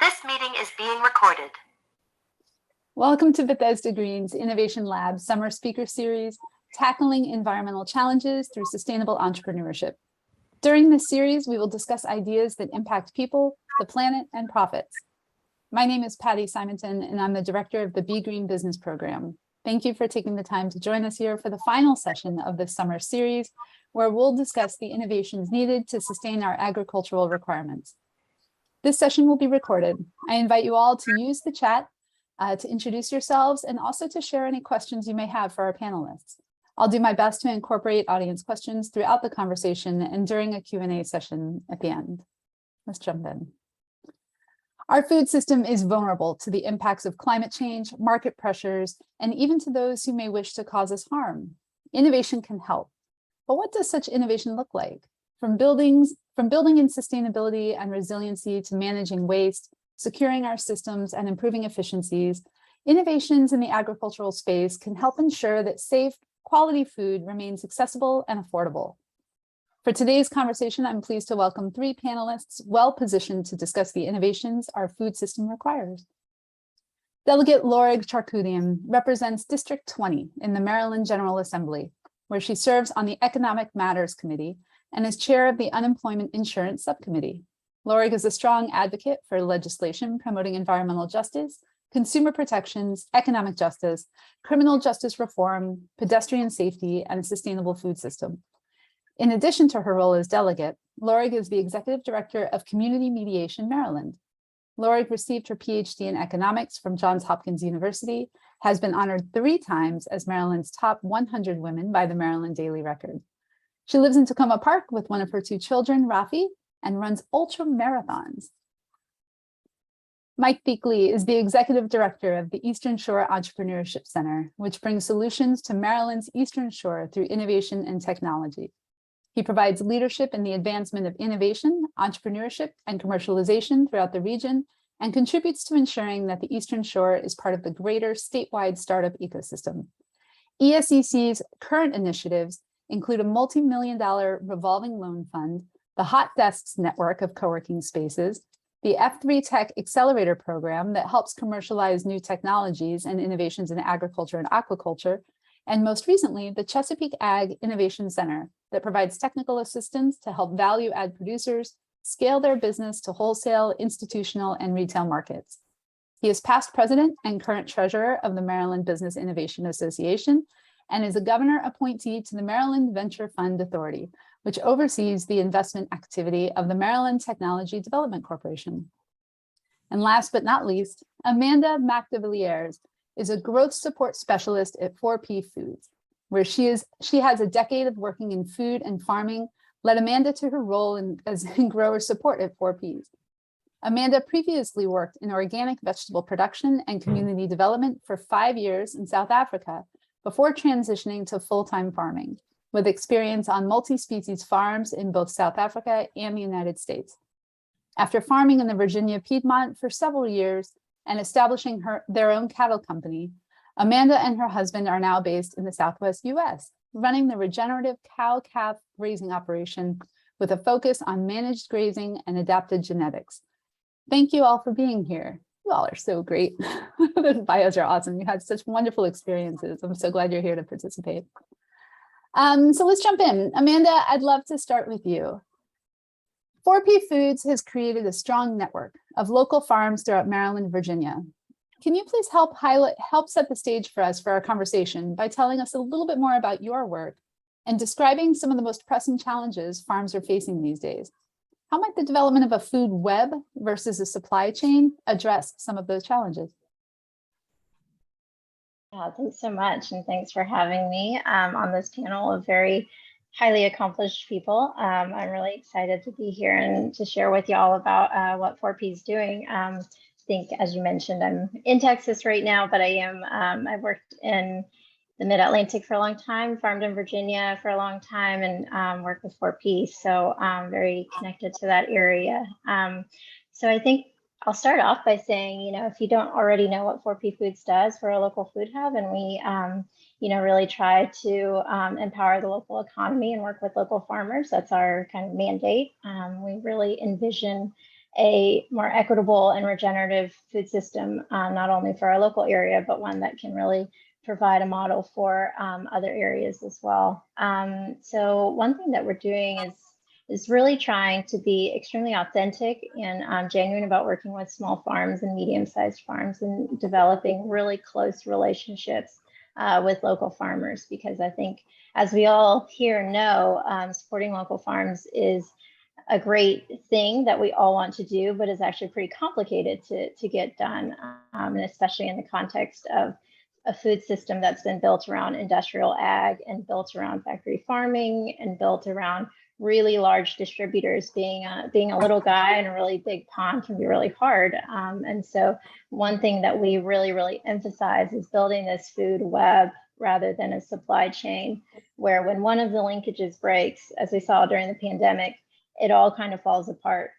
This meeting is being recorded. Welcome to Bethesda Green's Innovation Lab Summer Speaker Series, Tackling Environmental Challenges Through Sustainable Entrepreneurship. During this series, we will discuss ideas that impact people, the planet, and profits. My name is Patty Simonton, and I'm the director of the Be Green Business Program. Thank you for taking the time to join us here for the final session of this summer series, where we'll discuss the innovations needed to sustain our agricultural requirements. This session will be recorded. I invite you all to use the chat to introduce yourselves and also to share any questions you may have for our panelists. I'll do my best to incorporate audience questions throughout the conversation and during a Q&A session at the end. Let's jump in. Our food system is vulnerable to the impacts of climate change, market pressures, and even to those who may wish to cause us harm. Innovation can help, but what does such innovation look like? From building in sustainability and resiliency to managing waste, securing our systems and improving efficiencies, innovations in the agricultural space can help ensure that safe, quality food remains accessible and affordable. For today's conversation, I'm pleased to welcome three panelists well-positioned to discuss the innovations our food system requires. Delegate Lorig Charkoudian represents District 20 in the Maryland General Assembly, where she serves on the Economic Matters Committee and is chair of the Unemployment Insurance Subcommittee. Lorig is a strong advocate for legislation promoting environmental justice, consumer protections, economic justice, criminal justice reform, pedestrian safety, and a sustainable food system. In addition to her role as delegate, Lorig is the executive director of Community Mediation Maryland. Lorig received her PhD in economics from Johns Hopkins University, has been honored 3 times as Maryland's top 100 women by the Maryland Daily Record. She lives in Tacoma Park with one of her 2 children, Rafi, and runs ultra marathons. Mike Thielke is the executive director of the Eastern Shore Entrepreneurship Center, which brings solutions to Maryland's Eastern Shore through innovation and technology. He provides leadership in the advancement of innovation, entrepreneurship, and commercialization throughout the region, and contributes to ensuring that the Eastern Shore is part of the greater statewide startup ecosystem. ESEC's current initiatives include a multi-million-dollar revolving loan fund, the Hot Desks network of co-working spaces, the F3 Tech Accelerator program that helps commercialize new technologies and innovations in agriculture and aquaculture, and most recently, the Chesapeake Ag Innovation Center that provides technical assistance to help value-add producers scale their business to wholesale, institutional, and retail markets. He is past president and current treasurer of the Maryland Business Innovation Association and is a governor appointee to the Maryland Venture Fund Authority, which oversees the investment activity of the Maryland Technology Development Corporation. And last but not least, Amanda Macdevilliers is a growth support specialist at 4P Foods, where she has a decade of working in food and farming, led Amanda to her role as grower support at 4Ps. Amanda previously worked in organic vegetable production and community development for 5 years in South Africa before transitioning to full-time farming, with experience on multi-species farms in both South Africa and the United States. After farming in the Virginia Piedmont for several years and establishing their own cattle company, Amanda and her husband are now based in the Southwest US, running the regenerative cow-calf grazing operation with a focus on managed grazing and adapted genetics. Thank you all for being here. You all are so great. The bios are awesome. You had such wonderful experiences. I'm so glad you're here to participate. So let's jump in. Amanda, I'd love to start with you. 4P Foods has created a strong network of local farms throughout Maryland and Virginia. Can you please help set the stage for us for our conversation by telling us a little bit more about your work and describing some of the most pressing challenges farms are facing these days? How might the development of a food web versus a supply chain address some of those challenges? Yeah, thanks so much, and thanks for having me on this panel of very highly accomplished people. I'm really excited to be here and to share with y'all about what 4P is doing. I think, as you mentioned, I'm in Texas right now, but I've worked in the Mid-Atlantic for a long time, farmed in Virginia for a long time, and worked with 4P, so I'm very connected to that area. So I think I'll start off by saying, if you don't already know what 4P Foods does, we're a local food hub, and we, really try to empower the local economy and work with local farmers. That's our kind of mandate. We really envision a more equitable and regenerative food system, not only for our local area, but one that can really provide a model for other areas as well. So one thing that we're doing is really trying to be extremely authentic and genuine about working with small farms and medium-sized farms and developing really close relationships with local farmers, because I think, as we all here know, supporting local farms is a great thing that we all want to do, but is actually pretty complicated to get done, and especially in the context of a food system that's been built around industrial ag and built around factory farming and built around really large distributors. Being a little guy in a really big pond can be really hard. And so one thing that we really emphasize is building this food web rather than a supply chain, where when one of the linkages breaks, as we saw during the pandemic, it all kind of falls apart.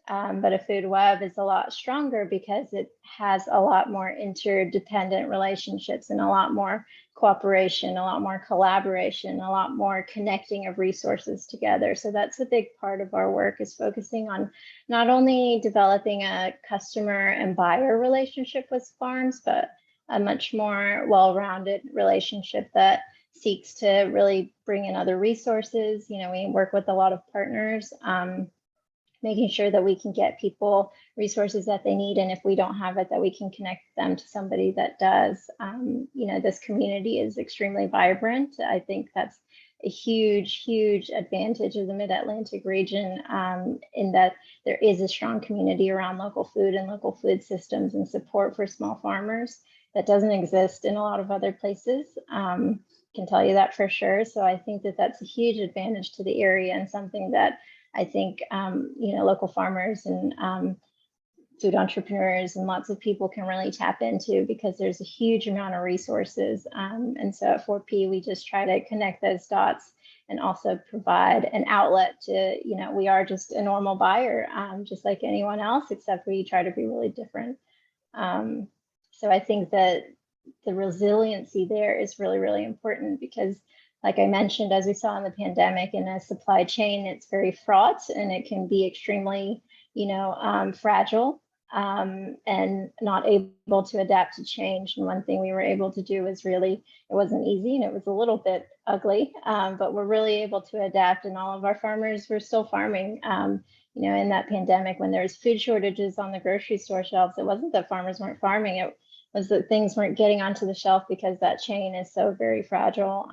But a food web is a lot stronger because it has a lot more interdependent relationships and a lot more cooperation, a lot more collaboration, a lot more connecting of resources together. So that's a big part of our work, is focusing on not only developing a customer and buyer relationship with farms, but a much more well-rounded relationship that seeks to really bring in other resources. You know, we work with a lot of partners, making sure that we can get people resources that they need, and if we don't have it, that we can connect them to somebody that does. You know, this community is extremely vibrant. I think that's a huge advantage of the Mid-Atlantic region, in that there is a strong community around local food and local food systems and support for small farmers that doesn't exist in a lot of other places. Can tell you that for sure. So I think that that's a huge advantage to the area, and something that I think, you know, local farmers and food entrepreneurs and lots of people can really tap into, because there's a huge amount of resources. And so at 4P, we just try to connect those dots and also provide an outlet to, you know, we are just a normal buyer, just like anyone else, except we try to be really different. So I think that the resiliency there is really important, because like I mentioned, as we saw in the pandemic, in a supply chain, it's very fraught and it can be extremely, you know, fragile, and not able to adapt to change. And one thing we were able to do is really, it wasn't easy and it was a little bit ugly, but we're really able to adapt, and all of our farmers were still farming. You know, in that pandemic, when there was food shortages on the grocery store shelves, it wasn't that farmers weren't farming, it was that things weren't getting onto the shelf because that chain is so very fragile.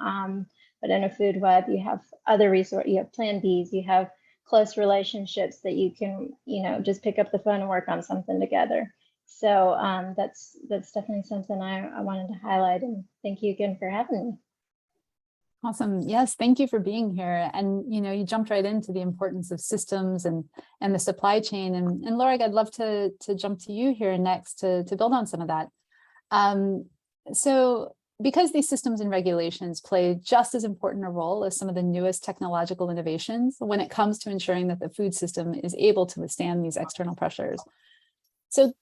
But in a food web, you have other resources, you have plan Bs, you have close relationships that you can, you know, just pick up the phone and work on something together. So that's definitely something I wanted to highlight, and thank you again for having me. Awesome. Yes, thank you for being here. And, you know, you jumped right into the importance of systems and the supply chain. And Lorig, I'd love to jump to you here next to build on some of that. So because these systems and regulations play just as important a role as some of the newest technological innovations when it comes to ensuring that the food system is able to withstand these external pressures. So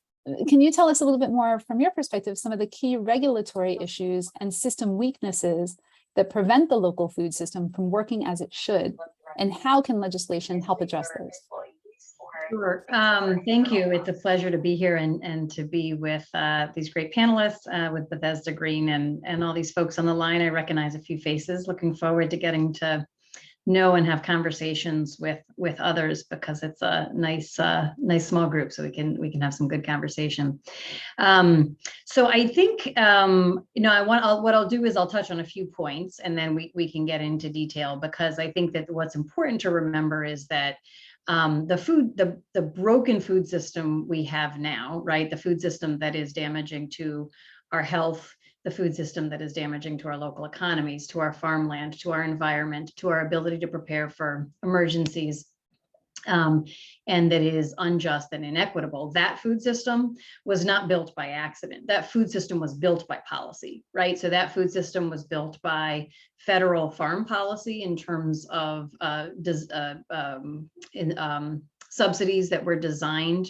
can you tell us a little bit more from your perspective, some of the key regulatory issues and system weaknesses that prevent the local food system from working as it should, and how can legislation help address those? Sure. Thank you. It's a pleasure to be here and to be with these great panelists, with Bethesda Green and all these folks on the line. I recognize a few faces. Looking forward to getting to know and have conversations with others, because it's a nice small group, so we can have some good conversation. So I think you know, what I'll do is I'll touch on a few points, and then we can get into detail, because I think that what's important to remember is that the broken food system we have now, right? The food system that is damaging to our health, the food system that is damaging to our local economies, to our farmland, to our environment, to our ability to prepare for emergencies, and that is unjust and inequitable. That food system was not built by accident. That food system was built by policy, right? So that food system was built by federal farm policy in terms of subsidies that were designed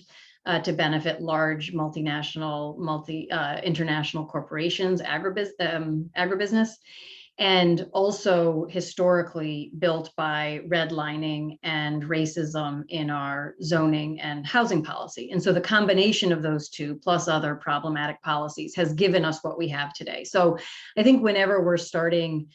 to benefit large multinational, international corporations, agribusiness. and also historically built by redlining and racism in our zoning and housing policy. And so the combination of those two, plus other problematic policies, has given us what we have today. So I think whenever we're starting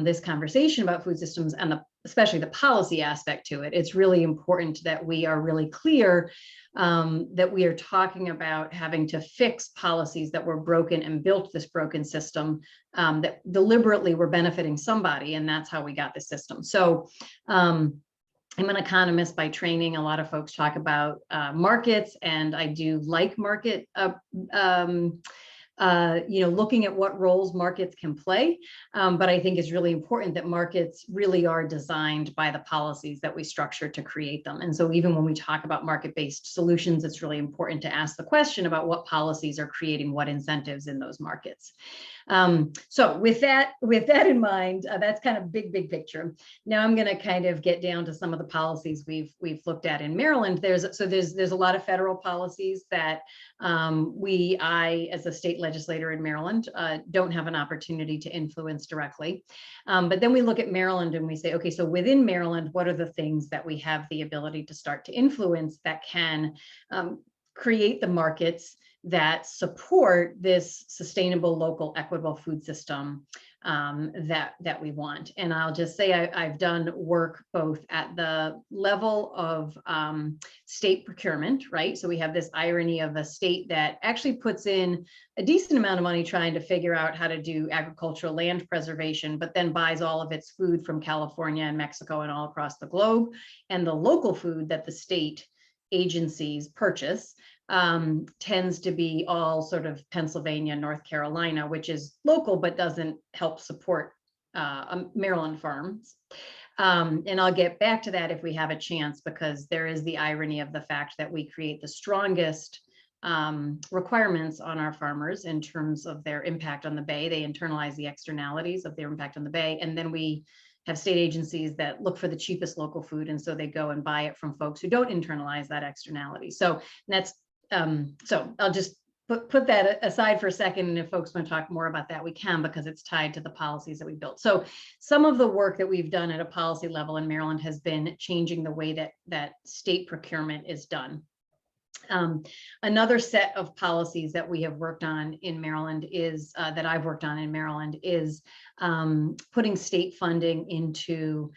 this conversation about food systems and especially the policy aspect to it, it's really important that we are really clear that we are talking about having to fix policies that were broken and built this broken system that deliberately were benefiting somebody, and that's how we got the system. So I'm an economist by training. A lot of folks talk about markets, and I do like market looking at what roles markets can play. But I think it's really important that markets really are designed by the policies that we structure to create them. And so even when we talk about market-based solutions, it's really important to ask the question about what policies are creating what incentives in those markets. So with that in mind, that's kind of big picture. Now I'm going to kind of get down to some of the policies we've looked at in Maryland. There's a lot of federal policies that I as a state legislator in Maryland don't have an opportunity to influence directly. But then we look at Maryland and we say, okay, so within Maryland, what are the things that we have the ability to start to influence that can create the markets that support this sustainable, local, equitable food system that we want. And I'll just say I've done work both at the level of state procurement, right? So we have this irony of a state that actually puts in a decent amount of money trying to figure out how to do agricultural land preservation, but then buys all of its food from California and Mexico and all across the globe. And the local food that the state agencies purchase tends to be all sort of Pennsylvania, North Carolina, which is local, but doesn't help support Maryland farms. And I'll get back to that if we have a chance, because there is the irony of the fact that we create the strongest requirements on our farmers in terms of their impact on the bay. They internalize the externalities of their impact on the bay. And then we have state agencies that look for the cheapest local food. And so they go and buy it from folks who don't internalize that externality. So that's so I'll just put that aside for a second. And if folks want to talk more about that, we can, because it's tied to the policies that we built. So some of the work that we've done at a policy level in Maryland has been changing the way that state procurement is done. Another set of policies that we have worked on in Maryland is that I've worked on in Maryland is putting state funding into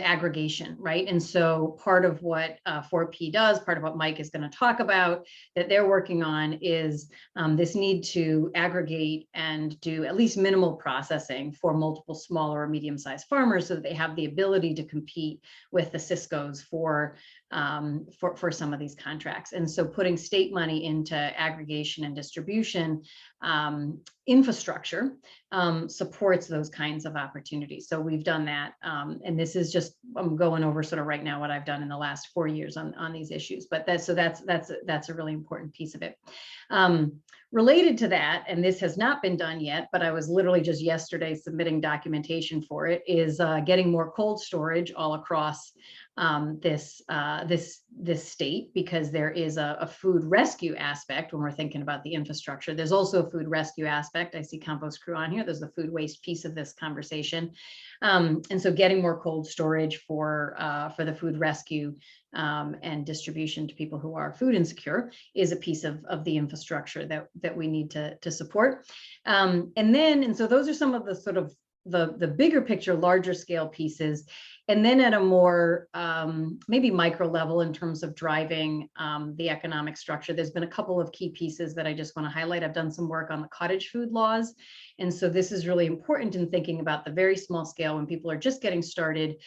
aggregation, right? And so part of what 4P does, part of what Mike is going to talk about that they're working on is this need to aggregate and do at least minimal processing for multiple smaller or medium-sized farmers so that they have the ability to compete with the Ciscos for some of these contracts. And so putting state money into aggregation and distribution infrastructure supports those kinds of opportunities. So we've done that. And this is just, I'm going over sort of right now what I've done in the last 4 years on these issues, but that's a really important piece of it. Related to that, and this has not been done yet, but I was literally just yesterday submitting documentation for it, is getting more cold storage all across this state, because there is a food rescue aspect when we're thinking about the infrastructure. There's also a food rescue aspect. I see Compost Crew on here. There's the food waste piece of this conversation. And so getting more cold storage for the food rescue and distribution to people who are food insecure is a piece of the infrastructure that we need to support. And so those are some of the sort of the bigger picture, larger scale pieces. And then at a more maybe micro level in terms of driving the economic structure, there's been a couple of key pieces that I just want to highlight. I've done some work on the cottage food laws. And so this is really important in thinking about the very small scale when people are just getting started.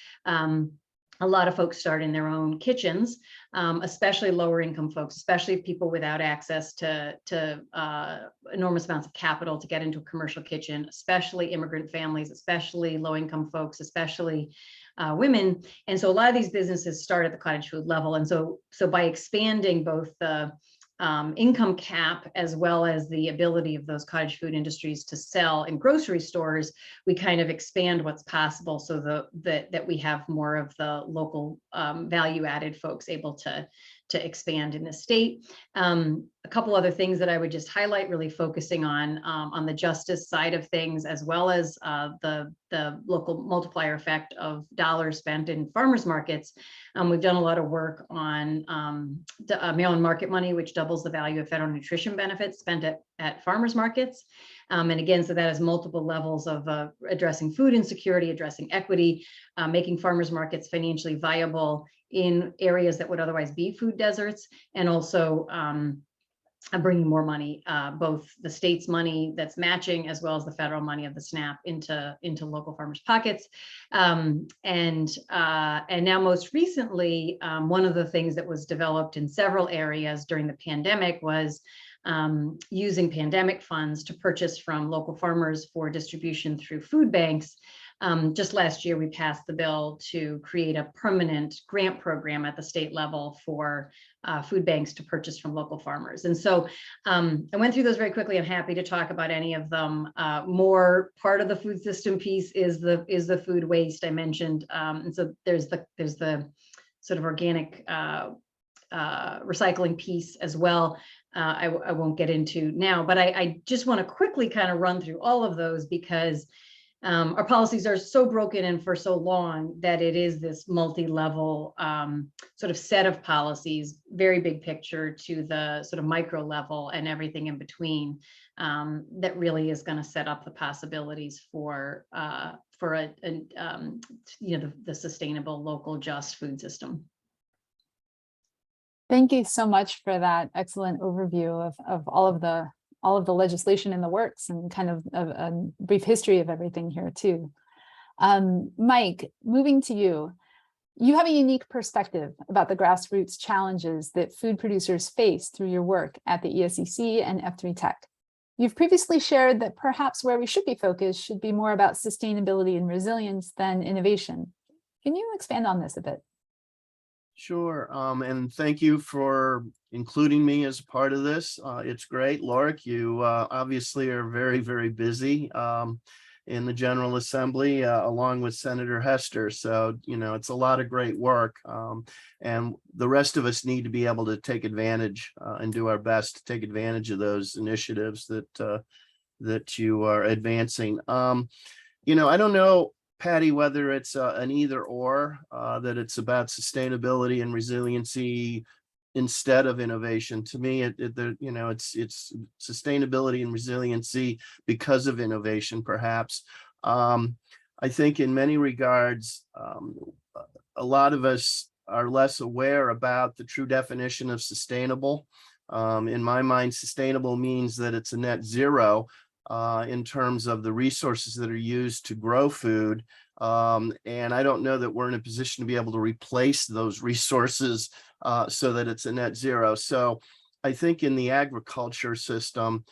A lot of folks start in their own kitchens, especially lower income folks, especially people without access to enormous amounts of capital to get into a commercial kitchen, especially immigrant families, especially low income folks, especially women. And so a lot of these businesses start at the cottage food level. And so by expanding both the income cap as well as the ability of those cottage food industries to sell in grocery stores, we kind of expand what's possible so that we have more of the local value added folks able to to expand in the state. A couple other things that I would just highlight, really focusing on the justice side of things, as well as the local multiplier effect of dollars spent in farmers markets. We've done a lot of work on mail-in market money, which doubles the value of federal nutrition benefits spent at farmers markets. And again, so that has multiple levels of addressing food insecurity, addressing equity, making farmers markets financially viable in areas that would otherwise be food deserts, and also bringing more money, both the state's money that's matching, as well as the federal money of the SNAP into local farmers' pockets. And now most recently, one of the things that was developed in several areas during the pandemic was using pandemic funds to purchase from local farmers for distribution through food banks. Just last year, we passed the bill to create a permanent grant program at the state level for food banks to purchase from local farmers. And so I went through those very quickly. I'm happy to talk about any of them. More part of the food system piece is the food waste I mentioned. And so there's the sort of organic recycling piece as well. I won't get into now, but I just want to quickly kind of run through all of those, because our policies are so broken in for so long that it is this multi-level sort of set of policies, very big picture to the sort of micro level and everything in between, that really is going to set up the possibilities for the sustainable, local, just food system. Thank you so much for that excellent overview of all of the legislation in the works, and kind of a brief history of everything here too. Mike, moving to you. You have a unique perspective about the grassroots challenges that food producers face through your work at the ESEC and F3 Tech. You've previously shared that perhaps where we should be focused should be more about sustainability and resilience than innovation. Can you expand on this a bit? Sure, and thank you for including me as part of this. It's great. Lorig, you obviously are very, very busy in the General Assembly, along with Senator Hester. So, it's a lot of great work. And the rest of us need to be able to take advantage and do our best to take advantage of those initiatives that you are advancing. I don't know, Patty, whether it's an either or, that it's about sustainability and resiliency instead of innovation. To me, it's sustainability and resiliency because of innovation, perhaps. I think in many regards, a lot of us are less aware about the true definition of sustainable. In my mind, sustainable means that it's a net zero in terms of the resources that are used to grow food. And I don't know that we're in a position to be able to replace those resources so that it's a net zero. So I think in the agriculture system,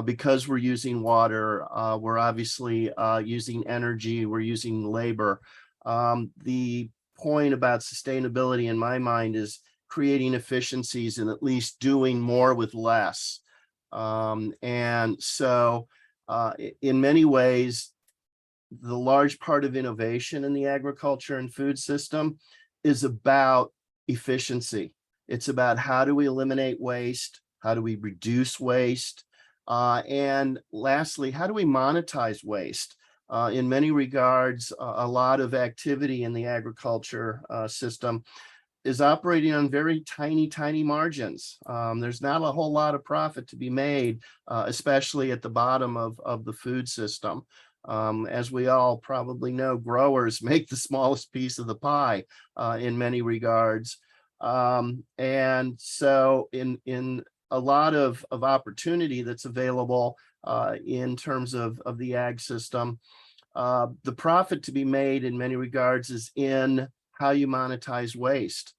because we're using water, we're obviously using energy, we're using labor. The point about sustainability in my mind is creating efficiencies and at least doing more with less. And so in many ways, the large part of innovation in the agriculture and food system is about efficiency. It's about how do we eliminate waste? How do we reduce waste? And lastly, how do we monetize waste? In many regards, a lot of activity in the agriculture system is operating on very tiny margins. There's not a whole lot of profit to be made, especially at the bottom of the food system. As we all probably know, growers make the smallest piece of the pie in many regards. And so in a lot of opportunity that's available in terms of the ag system, the profit to be made in many regards is in how you monetize waste.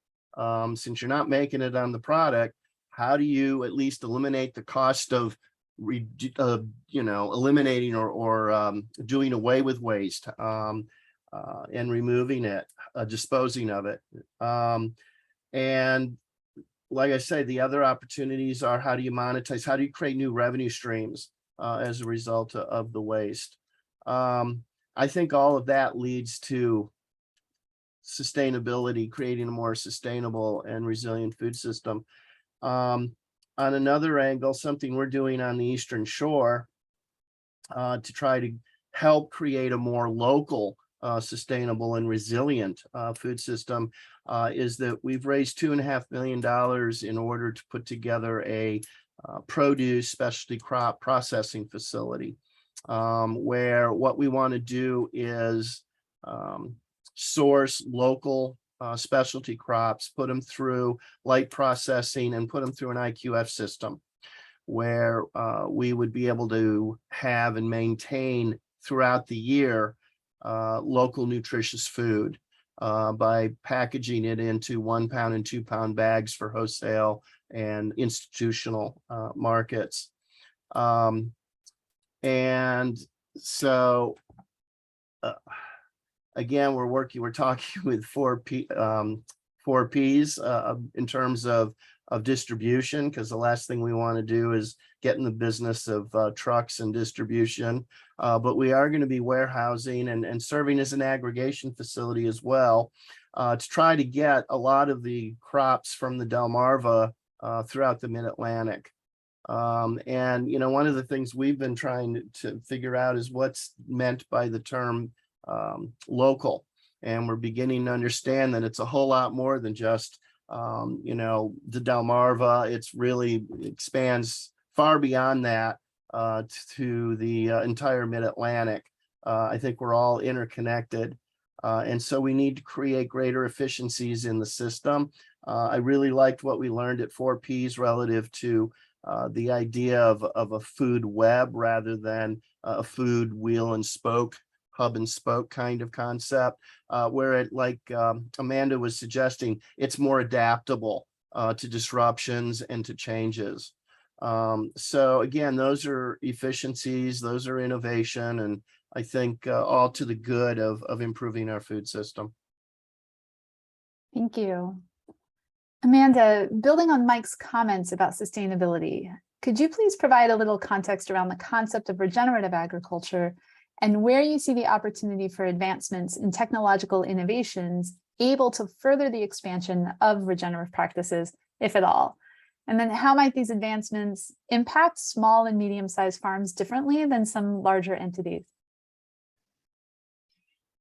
Since you're not making it on the product, how do you at least eliminate the cost of eliminating or doing away with waste and removing it, disposing of it. And like I say, the other opportunities are how do you monetize, how do you create new revenue streams as a result of the waste. I think all of that leads to sustainability, creating a more sustainable and resilient food system. On another angle, something we're doing on the Eastern Shore to try to help create a more local, sustainable and resilient food system is that we've raised $2.5 million in order to put together a produce specialty crop processing facility, where what we want to do is source local specialty crops, put them through light processing and put them through an IQF system, where we would be able to have and maintain throughout the year local nutritious food by packaging it into 1 pound and 2 pound bags for wholesale and institutional markets. And so again, we're talking with four P's in terms of distribution, because the last thing we want to do is get in the business of trucks and distribution. But we are going to be warehousing and serving as an aggregation facility as well, to try to get a lot of the crops from the Delmarva throughout the Mid-Atlantic. And, you know, one of the things we've been trying to figure out is what's meant by the term local. And we're beginning to understand that it's a whole lot more than just, you know, the Delmarva. It's really expands far beyond that to the entire Mid-Atlantic. I think we're all interconnected. And so we need to create greater efficiencies in the system. I really liked what we learned at 4Ps relative to the idea of a food web rather than a food wheel and spoke, hub and spoke kind of concept, where it, like Amanda was suggesting, it's more adaptable to disruptions and to changes. So again, those are efficiencies, those are innovation, and I think all to the good of improving our food system. Thank you. Amanda, building on Mike's comments about sustainability, could you please provide a little context around the concept of regenerative agriculture and where you see the opportunity for advancements in technological innovations able to further the expansion of regenerative practices, if at all? And then how might these advancements impact small and medium-sized farms differently than some larger entities?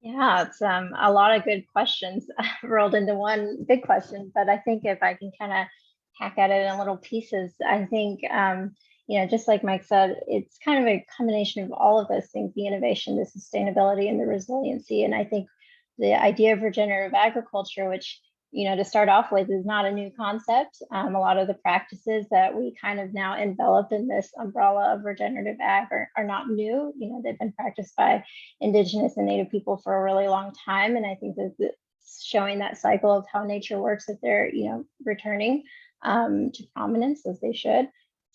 Yeah, it's a lot of good questions rolled into one big question, but I think if I can kind of hack at it in little pieces, I think, you know, just like Mike said, it's kind of a combination of all of those things, the innovation, the sustainability, and the resiliency. And I think the idea of regenerative agriculture, which, you know, to start off with, is not a new concept. A lot of the practices that we kind of now envelop in this umbrella of regenerative ag are not new. You know, they've been practiced by Indigenous and Native people for a really long time. And I think that it's showing that cycle of how nature works, that they're, you know, returning to prominence as they should.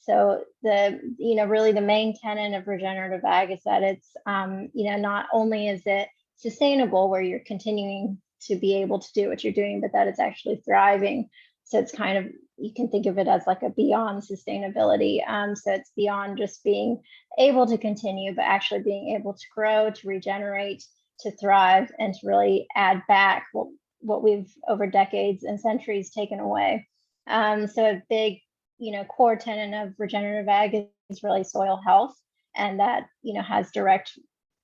So you know, really the main tenet of regenerative ag is that it's, you know, not only is it sustainable, where you're continuing to be able to do what you're doing, but that it's actually thriving. So it's kind of, you can think of it as like a beyond sustainability. So it's beyond just being able to continue, but actually being able to grow, to regenerate, to thrive, and to really add back what we've over decades and centuries taken away. So a big, you know, core tenet of regenerative ag is really soil health, and that, you know, has direct,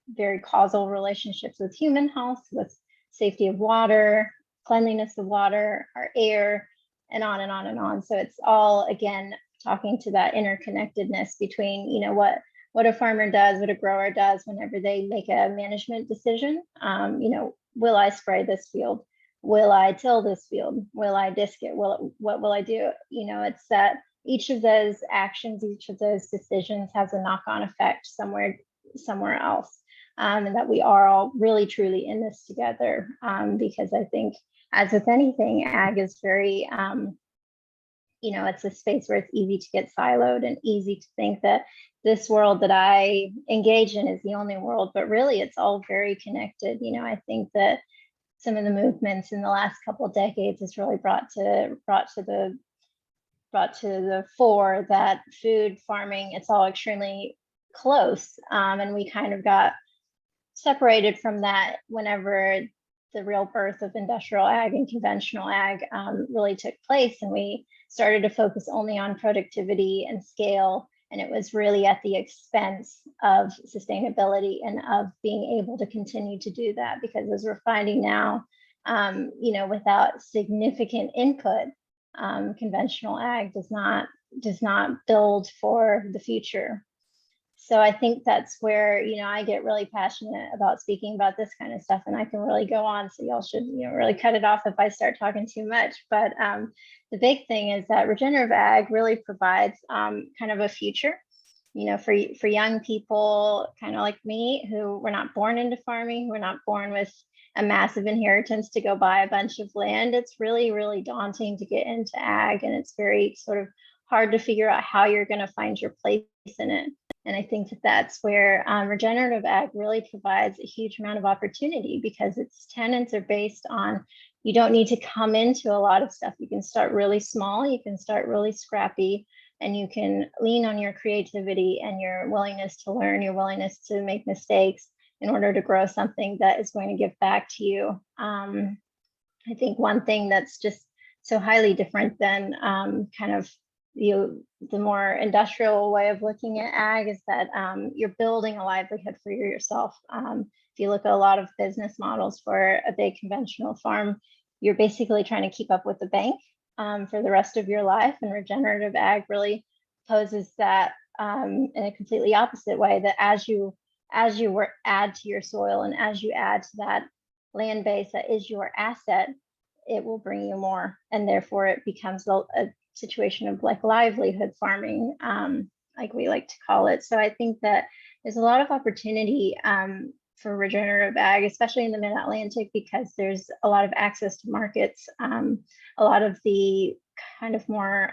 very causal relationships with human health, with safety of water, cleanliness of water, our air, and on and on and on. So it's all, again, talking to that interconnectedness between, you know, what a farmer does, what a grower does whenever they make a management decision. You know, will I spray this field? Will I till this field? Will I disc it? What will I do? You know, it's that each of those actions, each of those decisions has a knock-on effect somewhere else. And that we are all really truly in this together, because I think, as with anything, ag is very, you know, it's a space where it's easy to get siloed and easy to think that this world that I engage in is the only world, but really it's all very connected. You know, I think that some of the movements in the last couple of decades has really brought to the fore that food farming, it's all extremely close, and we kind of got separated from that whenever the real birth of industrial ag and conventional ag really took place, and we started to focus only on productivity and scale. And it was really at the expense of sustainability and of being able to continue to do that, because as we're finding now, without significant input, conventional ag does not build for the future. So I think that's where, I get really passionate about speaking about this kind of stuff, and I can really go on. So y'all should, really cut it off if I start talking too much. But the big thing is that regenerative ag really provides kind of a future, for young people, kind of like me, who were not born into farming, who were not born with a massive inheritance to go buy a bunch of land. It's really, really daunting to get into ag, and it's very sort of hard to figure out how you're going to find your place in it. And I think that that's where regenerative ag really provides a huge amount of opportunity, because its tenets are based on, you don't need to come into a lot of stuff. You can start really small, you can start really scrappy, and you can lean on your creativity and your willingness to learn, your willingness to make mistakes in order to grow something that is going to give back to you. I think one thing that's just so highly different than kind of the more industrial way of looking at ag is that you're building a livelihood for yourself. If you look at a lot of business models for a big conventional farm, you're basically trying to keep up with the bank for the rest of your life. And regenerative ag really poses that in a completely opposite way, that as you add to your soil and as you add to that land base that is your asset, it will bring you more. And therefore it becomes a situation of like livelihood farming, like we like to call it. So I think that there's a lot of opportunity for regenerative ag, especially in the mid-Atlantic, because there's a lot of access to markets. A lot of the kind of more,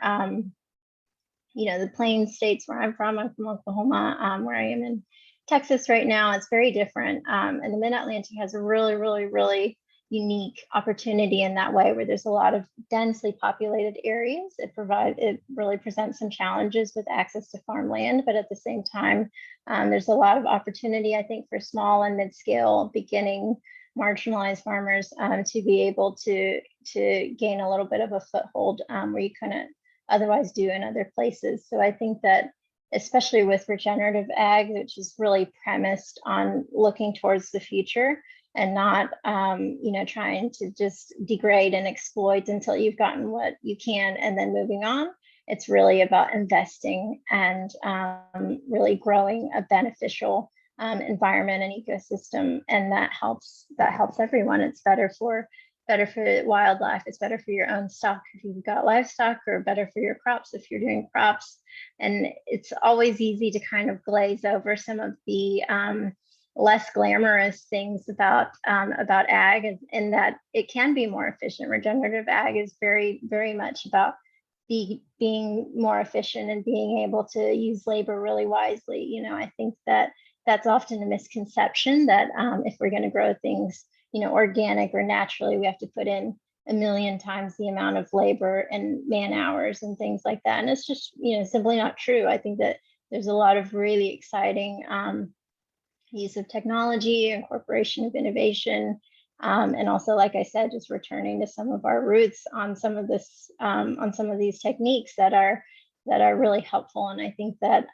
the plain states where I'm from Oklahoma, where I am in Texas right now, it's very different. And the mid-Atlantic has a really, really, really unique opportunity in that way, where there's a lot of densely populated areas. It really presents some challenges with access to farmland, but at the same time, there's a lot of opportunity, I think, for small and mid-scale beginning marginalized farmers to be able to gain a little bit of a foothold where you couldn't otherwise do in other places. So I think that especially with regenerative ag, which is really premised on looking towards the future and not, trying to just degrade and exploit until you've gotten what you can and then moving on. It's really about investing and really growing a beneficial environment and ecosystem, and that helps everyone. It's better for wildlife. It's better for your own stock if you've got livestock, or better for your crops if you're doing crops. And it's always easy to kind of glaze over some of the less glamorous things about ag, in that it can be more efficient. Regenerative ag is very, very much about being more efficient and being able to use labor really wisely. I think that that's often a misconception that if we're going to grow things, organic or naturally, we have to put in 1 million times the amount of labor and man hours and things like that. And it's just, simply not true. I think that there's a lot of really exciting use of technology, incorporation of innovation, and also, like I said, just returning to some of our roots on some of this, on some of these techniques that are really helpful. And I think that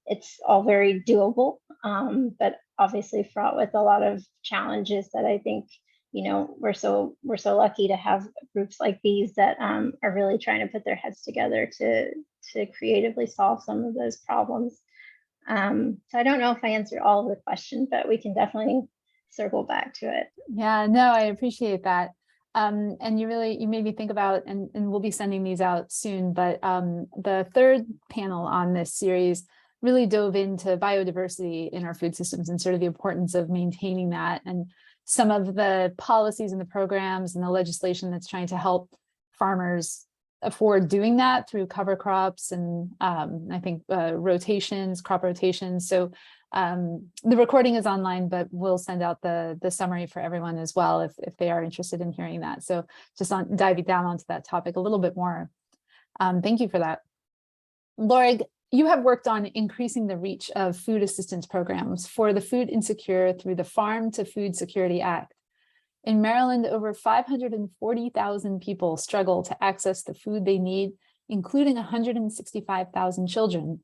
it's all very doable, but obviously fraught with a lot of challenges that I think, we're so lucky to have groups like these that are really trying to put their heads together to creatively solve some of those problems. So I don't know if I answered all of the questions, but we can definitely circle back to it. Yeah, no, I appreciate that. And you made me think about, and we'll be sending these out soon, but the third panel on this series really dove into biodiversity in our food systems and sort of the importance of maintaining that, and some of the policies and the programs and the legislation that's trying to help farmers afford doing that through cover crops and I think crop rotations. So the recording is online, but we'll send out the summary for everyone as well if they are interested in hearing that. So just diving down onto that topic a little bit more. Thank you for that. Lorig, you have worked on increasing the reach of food assistance programs for the food insecure through the Farm to Food Security Act. In Maryland, over 540,000 people struggle to access the food they need, including 165,000 children.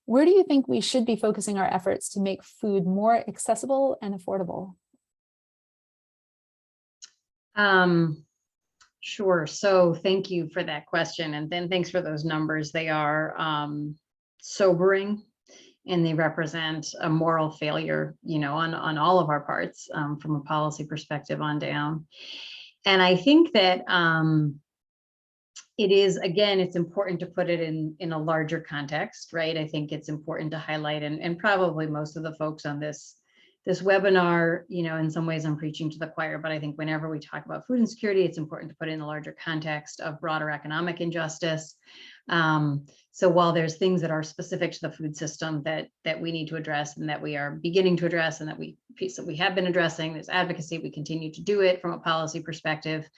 Where do you think we should be focusing our efforts to make food more accessible and affordable? Sure. So thank you for that question. And then thanks for those numbers. They are sobering, and they represent a moral failure, on all of our parts, from a policy perspective on down. And I think that it is, again, it's important to put it in a larger context, right? I think it's important to highlight, and probably most of the folks on this webinar, in some ways I'm preaching to the choir, but I think whenever we talk about food insecurity, it's important to put it in the larger context of broader economic injustice. So while there's things that are specific to the food system that we need to address and that we are beginning to address and that we have been addressing, there's advocacy, we continue to do it from a policy perspective.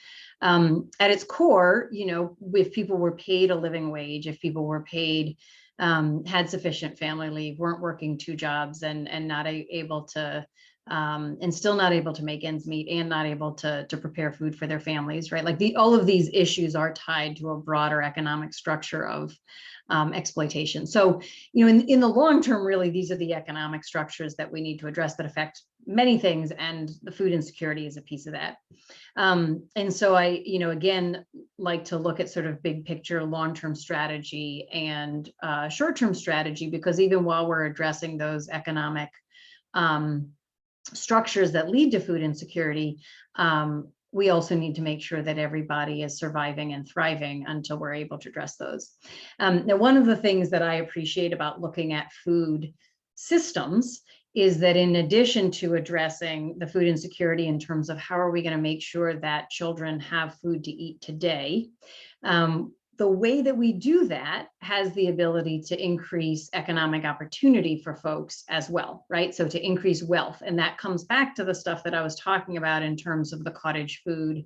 At its core, if people were paid a living wage, if people were paid, had sufficient family leave, weren't working 2 jobs and not able to, and still not able to make ends meet and not able to prepare food for their families, right? Like all of these issues are tied to a broader economic structure of exploitation. So, in the long term, really, these are the economic structures that we need to address that affect many things, and the food insecurity is a piece of that. And so I, again, like to look at sort of big picture, long-term strategy and short-term strategy, because even while we're addressing those economic structures that lead to food insecurity, we also need to make sure that everybody is surviving and thriving until we're able to address those. Now, one of the things that I appreciate about looking at food systems is that in addition to addressing the food insecurity in terms of how are we going to make sure that children have food to eat today, the way that we do that has the ability to increase economic opportunity for folks as well, right? So to increase wealth. And that comes back to the stuff that I was talking about in terms of the cottage food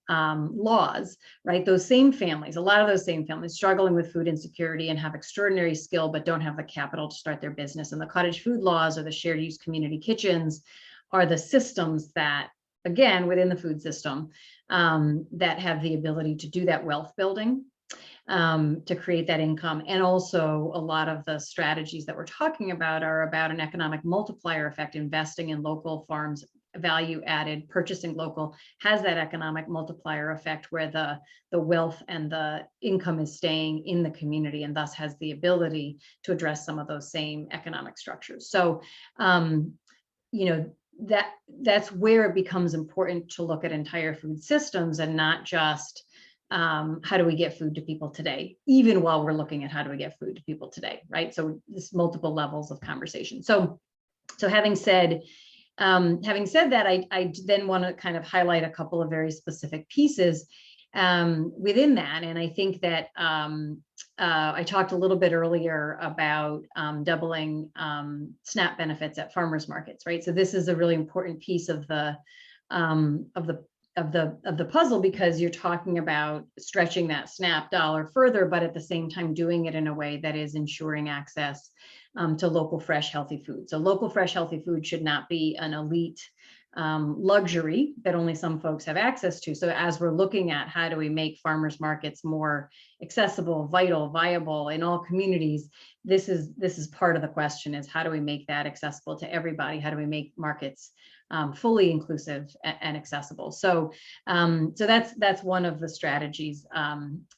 laws, right? Those same families, a lot of those same families struggling with food insecurity and have extraordinary skill, but don't have the capital to start their business. And the cottage food laws or the shared use community kitchens are the systems that, again, within the food system, that have the ability to do that wealth building, to create that income. And also a lot of the strategies that we're talking about are about an economic multiplier effect. Investing in local farms, value added, purchasing local has that economic multiplier effect where the wealth and the income is staying in the community, and thus has the ability to address some of those same economic structures. So, that's where it becomes important to look at entire food systems and not just how do we get food to people today, even while we're looking at how do we get food to people today, right? So there's multiple levels of conversation. So having said that, I then want to kind of highlight a couple of very specific pieces within that. And I think that I talked a little bit earlier about doubling SNAP benefits at farmers markets, right? So this is a really important piece of the puzzle, because you're talking about stretching that SNAP dollar further, but at the same time doing it in a way that is ensuring access to local, fresh, healthy food. So local, fresh, healthy food should not be an elite luxury that only some folks have access to. So as we're looking at how do we make farmers markets more accessible, vital, viable in all communities, this is part of the question, is how do we make that accessible to everybody? How do we make markets fully inclusive and accessible? So that's one of the strategies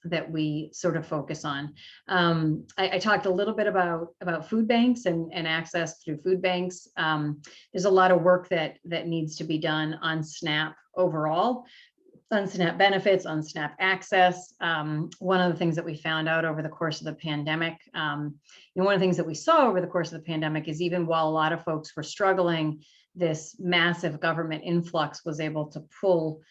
that we sort of focus on. I talked a little bit about food banks and access through food banks. There's a lot of work that needs to be done on SNAP overall, on SNAP benefits, on SNAP access. One of the things that we found out over the course of the pandemic, one of the things that we saw over the course of the pandemic is even while a lot of folks were struggling, this massive government influx was able to pull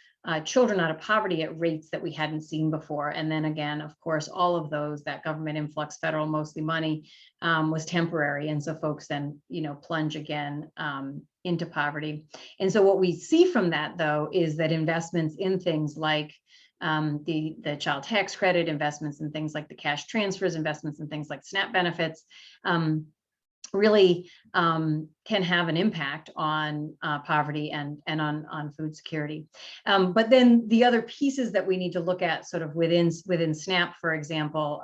children out of poverty at rates that we hadn't seen before. And then again, of course, all of that government influx, federal mostly money, was temporary. And so folks then, plunge again into poverty. And so what we see from that, though, is that investments in things like the child tax credit, investments in things like the cash transfers, investments in things like SNAP benefits, really can have an impact on poverty and on food security. But then the other pieces that we need to look at sort of within SNAP, for example,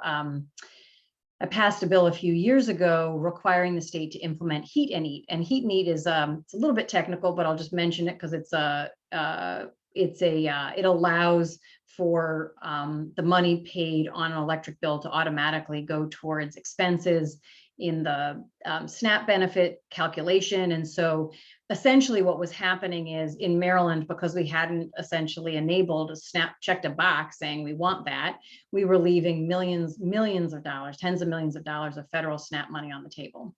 I passed a bill a few years ago requiring the state to implement Heat and Eat. And Heat and Eat is it's a little bit technical, but I'll just mention it because it allows for the money paid on an electric bill to automatically go towards expenses in the SNAP benefit calculation. And so essentially what was happening is in Maryland, because we hadn't essentially enabled a SNAP, checked a box saying we want that, we were leaving millions of dollars, tens of millions of dollars of federal SNAP money on the table,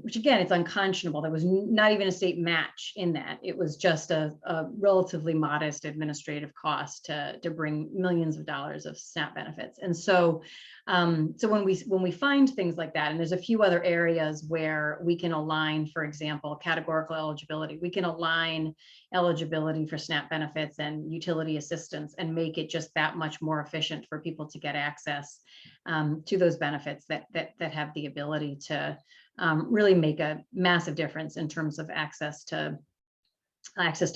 which again, it's unconscionable. There was not even a state match in that. It was just a relatively modest administrative cost to bring millions of dollars of SNAP benefits. And so so when we find things like that, and there's a few other areas where we can align, for example, categorical eligibility, we can align eligibility for SNAP benefits and utility assistance and make it just that much more efficient for people to get access to those benefits that have the ability to really make a massive difference in terms of access to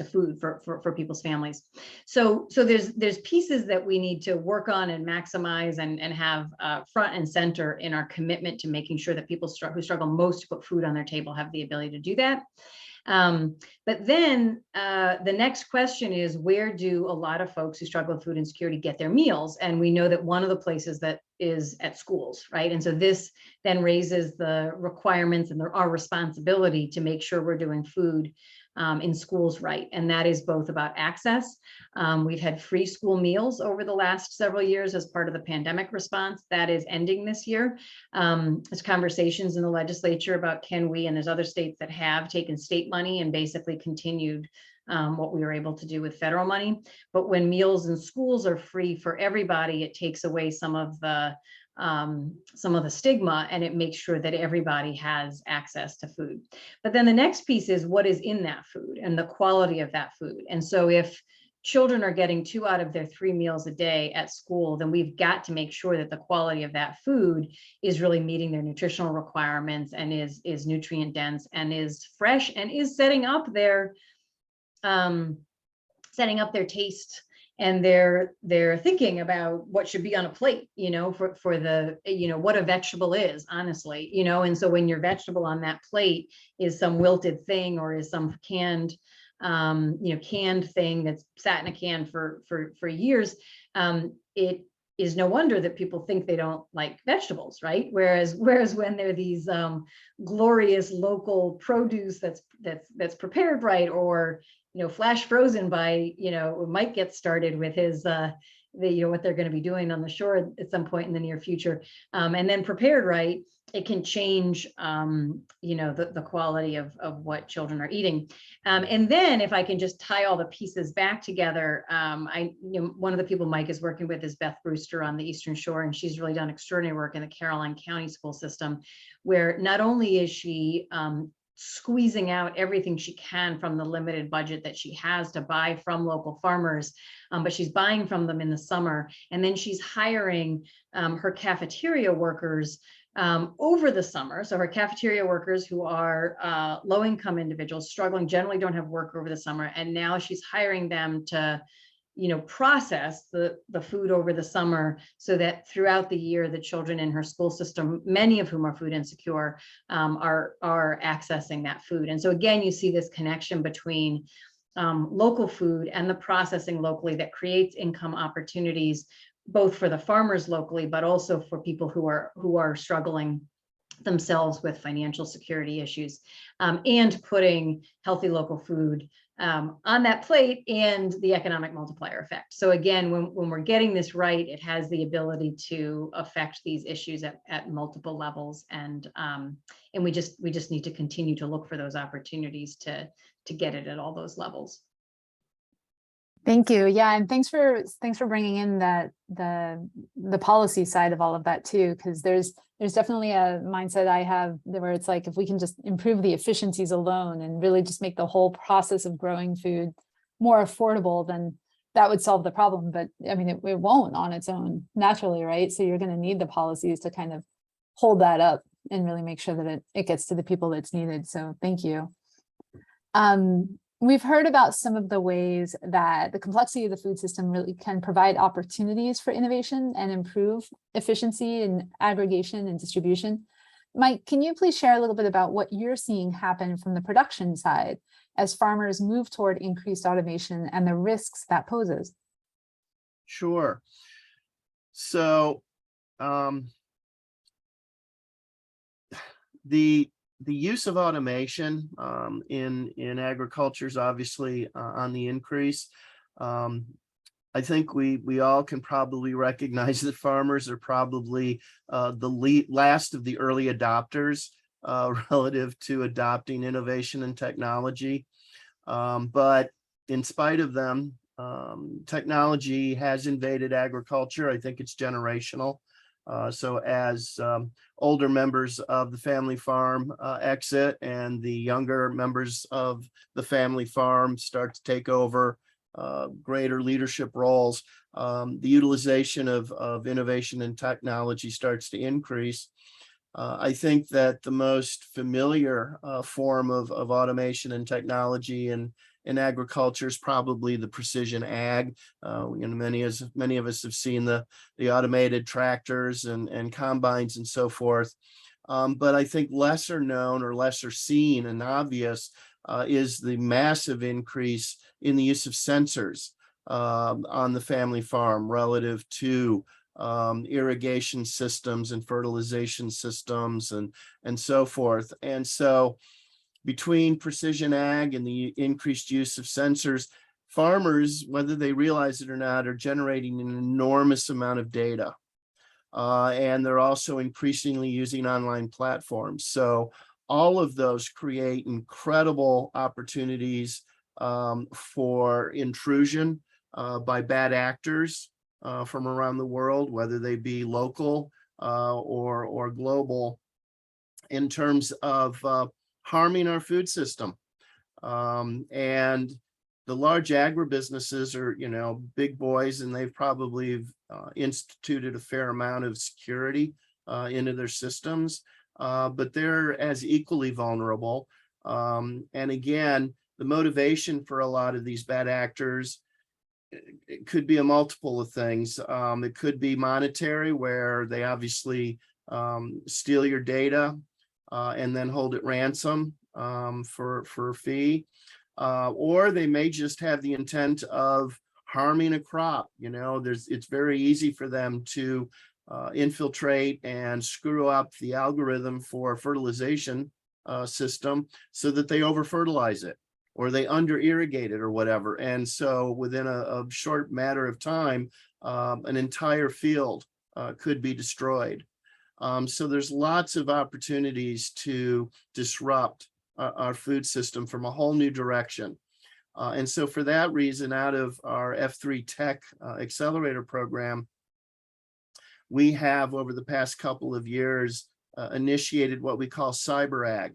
food for people's families. So there's pieces that we need to work on and maximize and have front and center in our commitment to making sure that people who struggle most to put food on their table have the ability to do that. But then the next question is, where do a lot of folks who struggle with food insecurity get their meals? And we know that one of the places that is at schools, right? And so this then raises the requirements and our responsibility to make sure we're doing food in schools right. And that is both about access. We've had free school meals over the last several years as part of the pandemic response. That is ending this year. There's conversations in the legislature about can we, and there's other states that have taken state money and basically continued what we were able to do with federal money. But when meals in schools are free for everybody, it takes away some of the stigma, and it makes sure that everybody has access to food. But then the next piece is what is in that food and the quality of that food. And so if children are getting 2 out of their 3 meals a day at school, then we've got to make sure that the quality of that food is really meeting their nutritional requirements and is nutrient dense and is fresh and is setting up their taste and they're thinking about what should be on a plate, for the, what a vegetable is, honestly, and so when your vegetable on that plate is some wilted thing or is some canned thing that's sat in a can for years, it is no wonder that people think they don't like vegetables, right? Whereas when they're these glorious local produce that's prepared right, or flash frozen by, Mike gets started with his, what they're going to be doing on the shore at some point in the near future, and then prepared right, it can change, the quality of what children are eating. And then if I can just tie all the pieces back together, one of the people Mike is working with is Beth Brewster on the Eastern Shore, and she's really done extraordinary work in the Caroline County school system, where not only is she squeezing out everything she can from the limited budget that she has to buy from local farmers, but she's buying from them in the summer, and then she's hiring her cafeteria workers over the summer. So her cafeteria workers who are low-income individuals struggling, generally don't have work over the summer, and now she's hiring them to process the food over the summer so that throughout the year, the children in her school system, many of whom are food insecure, are accessing that food. And so again, you see this connection between local food and the processing locally that creates income opportunities, both for the farmers locally, but also for people who are struggling themselves with financial security issues, and putting healthy local food on that plate and the economic multiplier effect. So again, when we're getting this right, it has the ability to affect these issues at multiple levels, and we just need to continue to look for those opportunities to get it at all those levels. Thank you. Yeah, and thanks for bringing in the policy side of all of that too, because there's definitely a mindset I have where it's like, if we can just improve the efficiencies alone and really just make the whole process of growing food more affordable, then that would solve the problem. But I mean, it won't on its own naturally, right? So you're going to need the policies to kind of hold that up and really make sure that it gets to the people that's needed. So thank you. We've heard about some of the ways that the complexity of the food system really can provide opportunities for innovation and improve efficiency and aggregation and distribution. Mike, can you please share a little bit about what you're seeing happen from the production side as farmers move toward increased automation and the risks that poses? Sure. So the use of automation in agriculture is obviously on the increase. I think we all can probably recognize that farmers are probably the last of the early adopters relative to adopting innovation and technology. But in spite of them, technology has invaded agriculture. I think it's generational. So as older members of the family farm exit and the younger members of the family farm start to take over greater leadership roles, the utilization of innovation and technology starts to increase. I think that the most familiar form of automation and technology in agriculture is probably the precision ag. Many of us have seen the automated tractors and combines and so forth. But I think lesser known or lesser seen and obvious is the massive increase in the use of sensors on the family farm relative to irrigation systems and fertilization systems and so forth. And so between precision ag and the increased use of sensors, farmers, whether they realize it or not, are generating an enormous amount of data. And they're also increasingly using online platforms. So all of those create incredible opportunities for intrusion by bad actors from around the world, whether they be local or global, in terms of harming our food system. And the large agribusinesses are, big boys, and they've probably instituted a fair amount of security into their systems, but they're as equally vulnerable. And again, the motivation for a lot of these bad actors, it could be a multiple of things. It could be monetary, where they obviously steal your data and then hold it ransom for a fee, or they may just have the intent of harming a crop. It's very easy for them to infiltrate and screw up the algorithm for a fertilization system so that they over fertilize it or they under irrigate it or whatever. And so within a short matter of time, an entire field could be destroyed. So there's lots of opportunities to disrupt our food system from a whole new direction. And so for that reason, out of our F3 Tech Accelerator program, we have over the past couple of years initiated what we call Cyber Ag.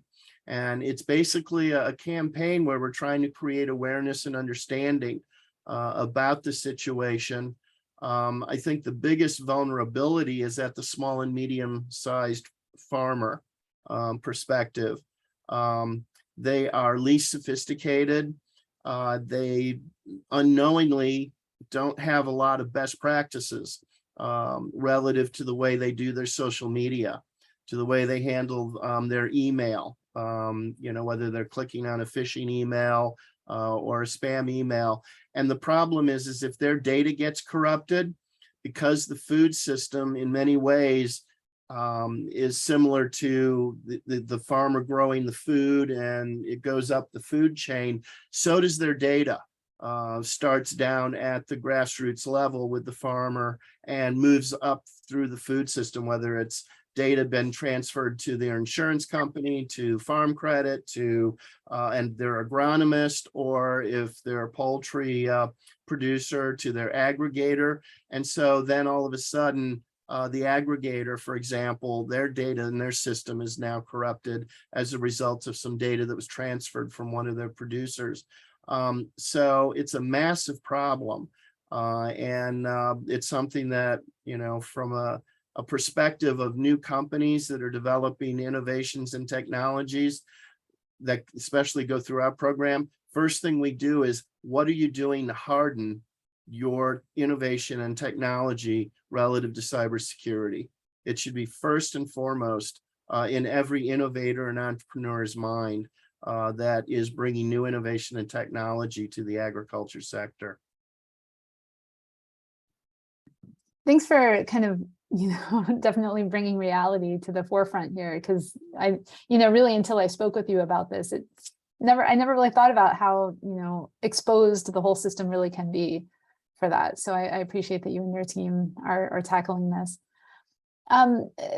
And it's basically a campaign where we're trying to create awareness and understanding about the situation. I think the biggest vulnerability is at the small and medium-sized farmer perspective. They are least sophisticated. They unknowingly don't have a lot of best practices relative to the way they do their social media, to the way they handle their email, whether they're clicking on a phishing email or a spam email. And the problem is if their data gets corrupted, because the food system in many ways is similar to the farmer growing the food and it goes up the food chain, so does their data. Starts down at the grassroots level with the farmer and moves up through the food system, whether it's data been transferred to their insurance company, to farm credit, to and their agronomist, or if they're a poultry producer, to their aggregator. And so then all of a sudden, the aggregator, for example, their data in their system is now corrupted as a result of some data that was transferred from one of their producers. So it's a massive problem. And it's something that, from a a perspective of new companies that are developing innovations and technologies that especially go through our program, first thing we do is, what are you doing to harden your innovation and technology relative to cybersecurity? It should be first and foremost in every innovator and entrepreneur's mind that is bringing new innovation and technology to the agriculture sector. Thanks for kind of, definitely bringing reality to the forefront here, because I, really until I spoke with you about this, I never really thought about how, exposed the whole system really can be for that. So I appreciate that you and your team are tackling this.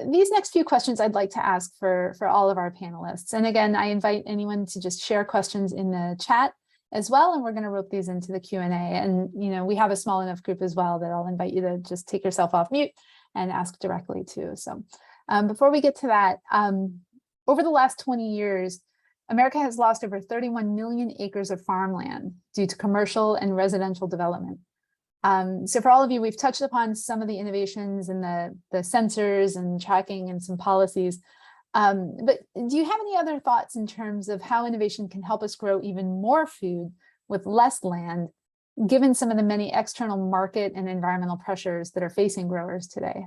These next few questions I'd like to ask for all of our panelists. And again, I invite anyone to just share questions in the chat as well. And we're going to rope these into the Q&A. And, we have a small enough group as well that I'll invite you to just take yourself off mute and ask directly too. So before we get to that, over the last 20 years, America has lost over 31 million acres of farmland due to commercial and residential development. So for all of you, we've touched upon some of the innovations and the sensors and tracking and some policies. But do you have any other thoughts in terms of how innovation can help us grow even more food with less land, given some of the many external market and environmental pressures that are facing growers today?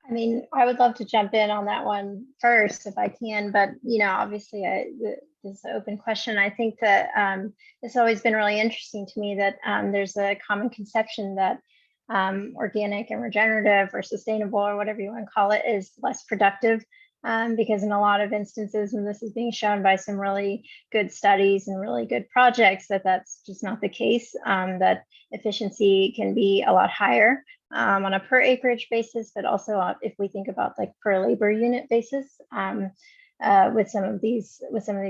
I mean, I would love to jump in on that one first if I can, but obviously this is an open question. I think that it's always been really interesting to me that there's a common conception that organic and regenerative or sustainable or whatever you want to call it is less productive, because in a lot of instances, and this is being shown by some really good studies and really good projects, that's just not the case, that efficiency can be a lot higher on a per acreage basis, but also if we think about like per labor unit basis with some of these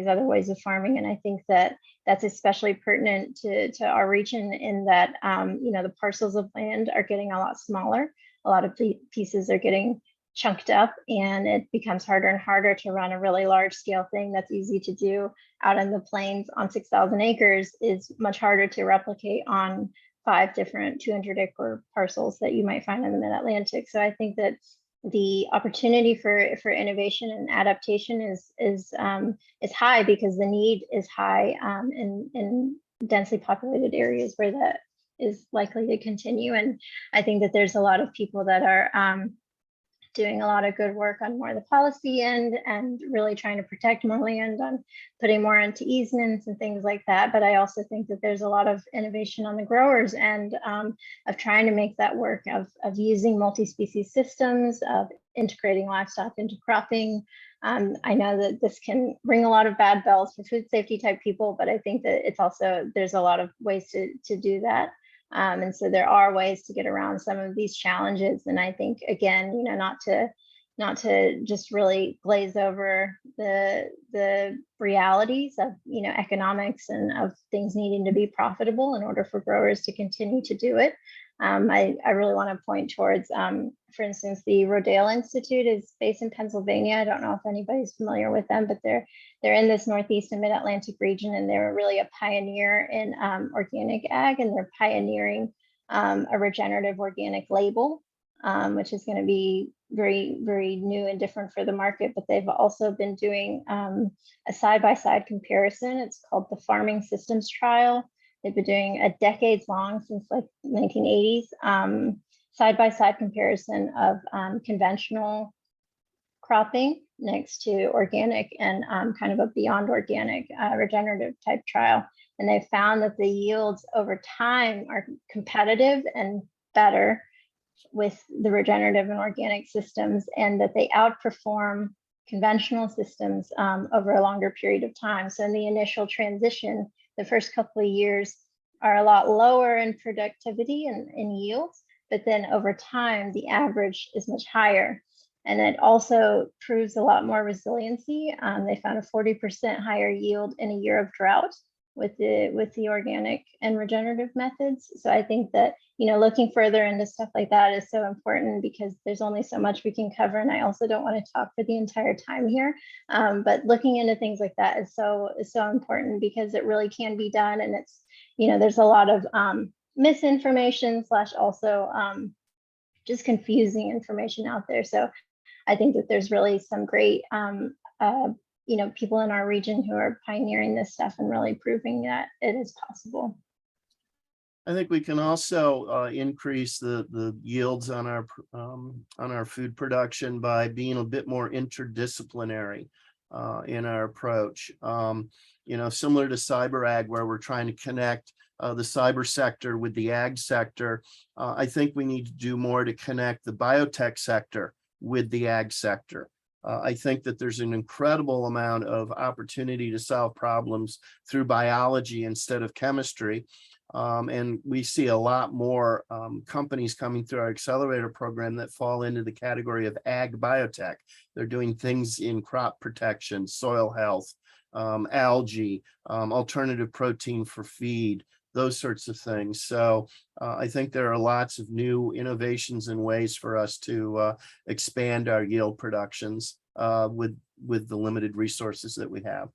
other ways of farming. And I think that that's especially pertinent to our region in that the parcels of land are getting a lot smaller. A lot of pieces are getting chunked up, and it becomes harder and harder to run a really large scale thing that's easy to do out in the plains on 6,000 acres is much harder to replicate on 5 different 200-acre parcels that you might find in the mid-Atlantic. So I think that the opportunity for innovation and adaptation is high because the need is high in densely populated areas where that is likely to continue. And I think that there's a lot of people that are doing a lot of good work on more of the policy end and really trying to protect more land, on putting more into easements and things like that. But I also think that there's a lot of innovation on the growers end of trying to make that work, of using multi-species systems, of integrating livestock into cropping. I know that this can ring a lot of bad bells for food safety type people, but I think that it's also, there's a lot of ways to do that. And so there are ways to get around some of these challenges. And I think, again, not to just really glaze over the realities of, economics and of things needing to be profitable in order for growers to continue to do it. I really want to point towards, for instance, the Rodale Institute is based in Pennsylvania. I don't know if anybody's familiar with them, but they're in this Northeast and Mid-Atlantic region, and they're really a pioneer in organic ag, and they're pioneering a regenerative organic label, which is going to be very, very new and different for the market. But they've also been doing a side-by-side comparison. It's called the Farming Systems Trial. They've been doing a decades-long, since like 1980s, side-by-side comparison of conventional cropping next to organic and kind of a beyond organic regenerative type trial. And they found that the yields over time are competitive and better with the regenerative and organic systems, and that they outperform conventional systems over a longer period of time. So in the initial transition, the first couple of years are a lot lower in productivity and in yields, but then over time, the average is much higher. And it also proves a lot more resiliency. They found a 40% higher yield in a year of drought with the organic and regenerative methods. So I think that, looking further into stuff like that is so important, because there's only so much we can cover. And I also don't want to talk for the entire time here. But looking into things like that is so important, because it really can be done. And it's, there's a lot of misinformation / also just confusing information out there. So I think that there's really some great people in our region who are pioneering this stuff and really proving that it is possible. I think we can also increase the yields on our food production by being a bit more interdisciplinary in our approach. Similar to cyber ag, where we're trying to connect the cyber sector with the ag sector. I think we need to do more to connect the biotech sector with the ag sector. I think that there's an incredible amount of opportunity to solve problems through biology instead of chemistry. And we see a lot more companies coming through our accelerator program that fall into the category of ag biotech. They're doing things in crop protection, soil health, algae, alternative protein for feed, those sorts of things. So I think there are lots of new innovations and ways for us to expand our yield productions with the limited resources that we have.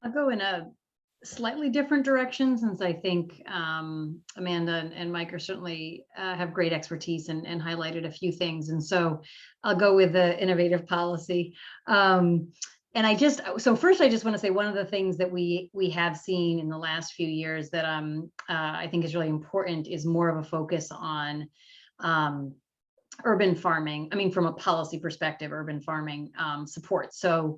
I'll go in a slightly different direction, since I think Amanda and Mike are certainly have great expertise and highlighted a few things. And so I'll go with the innovative policy. So first, I just want to say one of the things that we have seen in the last few years that I think is really important is more of a focus on urban farming. I mean, from a policy perspective, urban farming support. So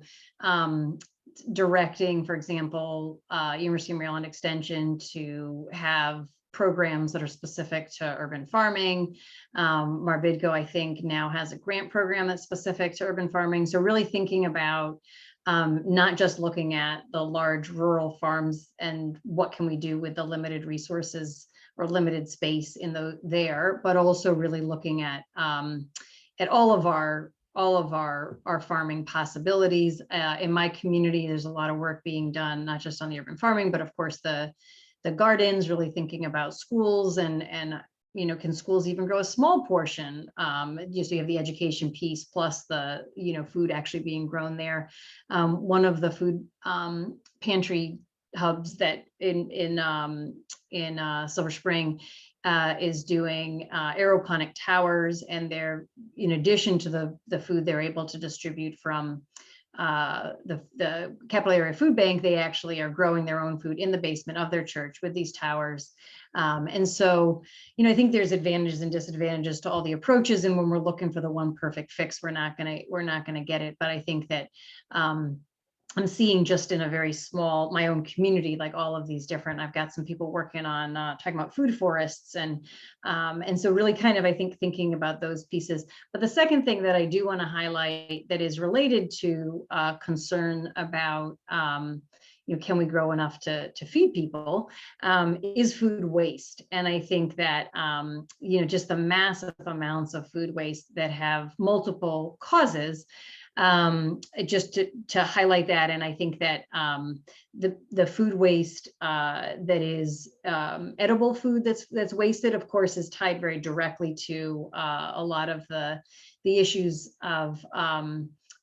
directing, for example, University of Maryland Extension to have programs that are specific to urban farming. Marbidco, I think, now has a grant program that's specific to urban farming. So really thinking about not just looking at the large rural farms and what can we do with the limited resources or limited space in there, but also really looking at all of our farming possibilities. In my community, there's a lot of work being done, not just on the urban farming, but of course the gardens, really thinking about schools and can schools even grow a small portion? So you have the education piece plus the food actually being grown there. One of the food pantry hubs that in Silver Spring is doing aeroponic towers, and they're, in addition to the food they're able to distribute from the Capital Area Food Bank, they actually are growing their own food in the basement of their church with these towers. And so, I think there's advantages and disadvantages to all the approaches. And when we're looking for the one perfect fix, we're not gonna get it. But I think that I'm seeing just in a very small, my own community, like all of these different, I've got some people working on talking about food forests and so really kind of, I think, thinking about those pieces. But the second thing that I do want to highlight that is related to concern about, can we grow enough to feed people, is food waste. And I think that, just the massive amounts of food waste that have multiple causes, just to highlight that. And I think that the food waste that is edible food that's wasted, of course, is tied very directly to a lot of the issues of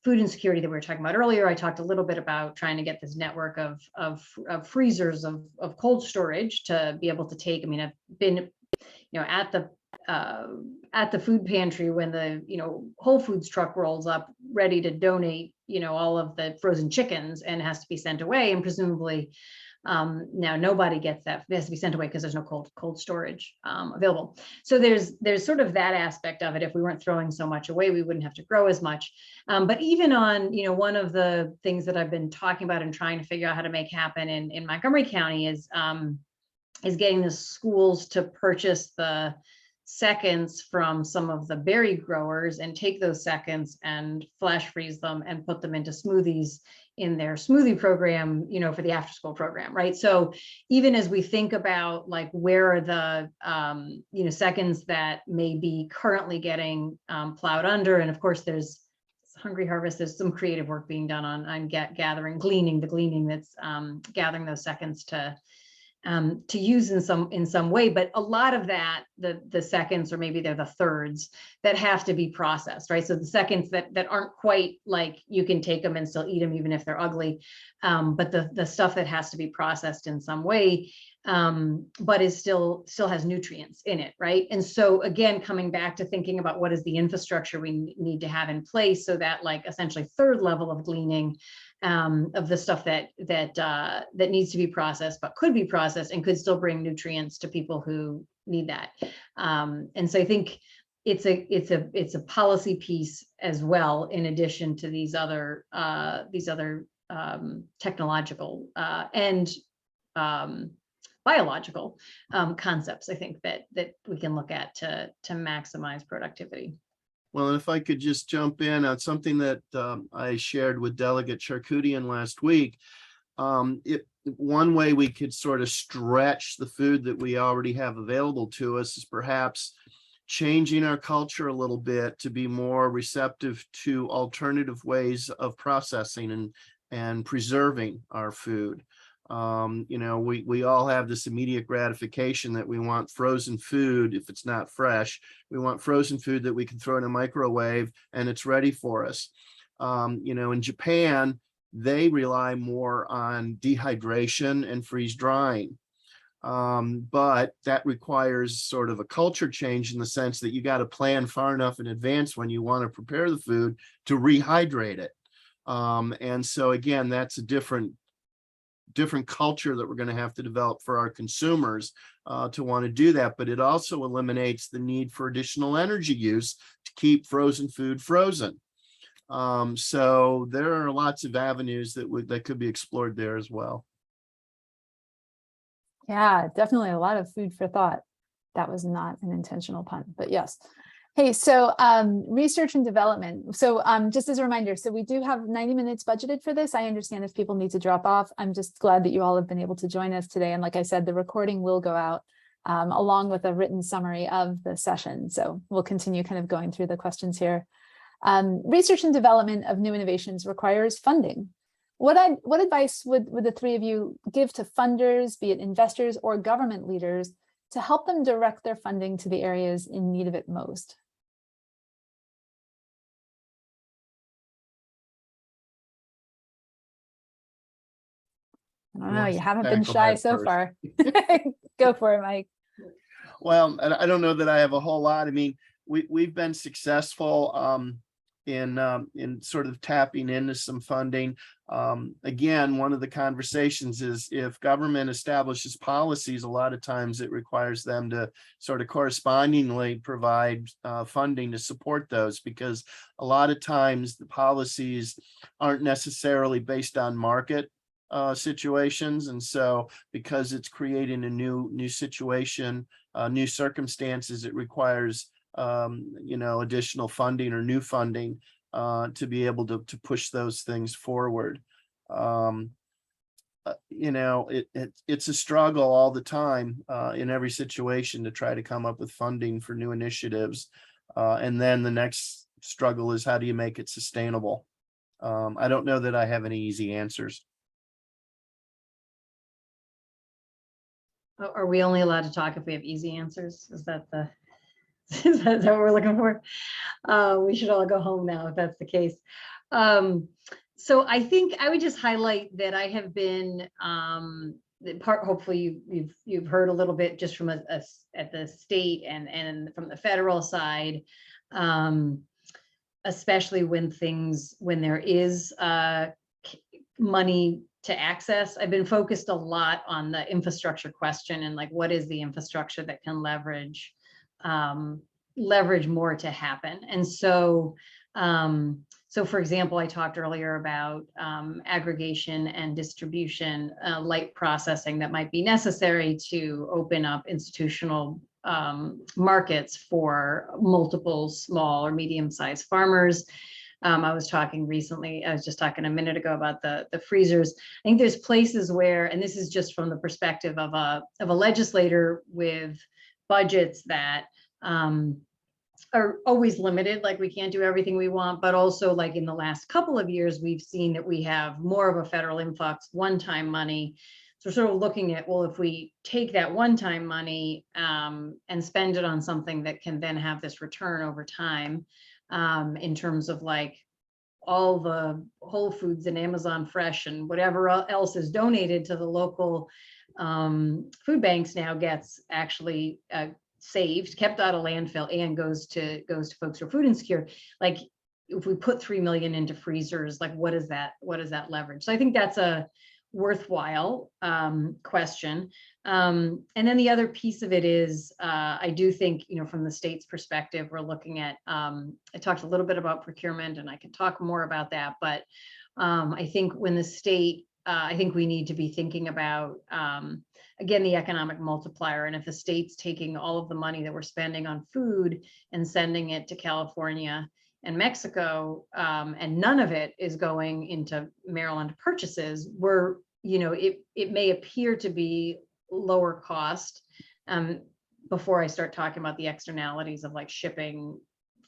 food insecurity that we were talking about earlier. I talked a little bit about trying to get this network of freezers of cold storage to be able to take. I mean, I've been, at the food pantry when the Whole Foods truck rolls up ready to donate all of the frozen chickens and has to be sent away, and presumably now nobody gets that. It has to be sent away because there's no cold storage available. So there's sort of that aspect of it. If we weren't throwing so much away, we wouldn't have to grow as much. But even on one of the things that I've been talking about and trying to figure out how to make happen in Montgomery County is getting the schools to purchase the seconds from some of the berry growers and take those seconds and flash freeze them and put them into smoothies in their smoothie program, for the after school program, right? So even as we think about like where are the seconds that may be currently getting plowed under, and of course there's Hungry Harvest, there's some creative work being done on gleaning that's gathering those seconds to use in some way. But a lot of that, the seconds, or maybe they're the thirds that have to be processed, right? So the seconds that aren't quite like you can take them and still eat them even if they're ugly, but the stuff that has to be processed in some way, but is still has nutrients in it, right? And so again, coming back to thinking about what is the infrastructure we need to have in place, so that like essentially third level of gleaning of the stuff that needs to be processed, but could be processed and could still bring nutrients to people who need that. And so I think it's a policy piece as well, in addition to these other technological and biological concepts, I think that we can look at to maximize productivity. Well, and if I could just jump in on something that I shared with Delegate Charkoudian last week, one way we could sort of stretch the food that we already have available to us is perhaps changing our culture a little bit to be more receptive to alternative ways of processing and preserving our food. You know, we all have this immediate gratification that we want frozen food. If it's not fresh, we want frozen food that we can throw in a microwave and it's ready for us. You know, in Japan, they rely more on dehydration and freeze drying. But that requires sort of a culture change in the sense that you got to plan far enough in advance when you want to prepare the food to rehydrate it. And so again, that's a different culture that we're going to have to develop for our consumers to want to do that. But it also eliminates the need for additional energy use to keep frozen food frozen. So there are lots of avenues that could be explored there as well. Yeah, definitely a lot of food for thought. That was not an intentional pun, but yes. Hey, so research and development. So just as a reminder, so we do have 90 minutes budgeted for this. I understand if people need to drop off. I'm just glad that you all have been able to join us today. And like I said, the recording will go out along with a written summary of the session. So we'll continue kind of going through the questions here. Research and development of new innovations requires funding. What advice would the three of you give to funders, be it investors or government leaders, to help them direct their funding to the areas in need of it most? I don't know, you haven't been shy so far. Go for it, Mike. Well, I don't know that I have a whole lot. I mean, we've been successful in sort of tapping into some funding. Again, one of the conversations is if government establishes policies, a lot of times it requires them to sort of correspondingly provide funding to support those, because a lot of times the policies aren't necessarily based on market situations. And so because it's creating a new situation, new circumstances, it requires you know, additional funding or new funding to be able to push those things forward. You know, it's a struggle all the time in every situation to try to come up with funding for new initiatives. And then the next struggle is, how do you make it sustainable? I don't know that I have any easy answers. Are we only allowed to talk if we have easy answers? Is that what we're looking for? We should all go home now if that's the case. So I think I would just highlight that I have been hopefully you've heard a little bit just from us at the state and from the federal side, especially when there is money to access. I've been focused a lot on the infrastructure question and like, what is the infrastructure that can leverage more to happen. And so, for example, I talked earlier about aggregation and distribution, light processing that might be necessary to open up institutional markets for multiple small or medium-sized farmers. I was just talking a minute ago about the freezers. I think there's places where, and this is just from the perspective of a legislator with budgets that are always limited, like we can't do everything we want, but also like in the last couple of years, we've seen that we have more of a federal influx, one-time money. So we're sort of looking at, well, if we take that one-time money and spend it on something that can then have this return over time, in terms of like all the Whole Foods and Amazon Fresh and whatever else is donated to the local food banks now gets actually saved, kept out of landfill, and goes to folks who are food insecure. Like, if we put 3 million into freezers, like what is that leverage? So I think that's a worthwhile question. And then the other piece of it is, I do think, from the state's perspective, we're looking at, I talked a little bit about procurement, and I can talk more about that, but I think when the state, I think we need to be thinking about, again, the economic multiplier. And if the state's taking all of the money that we're spending on food and sending it to California and Mexico, and none of it is going into Maryland purchases, it may appear to be lower cost, before I start talking about the externalities of like shipping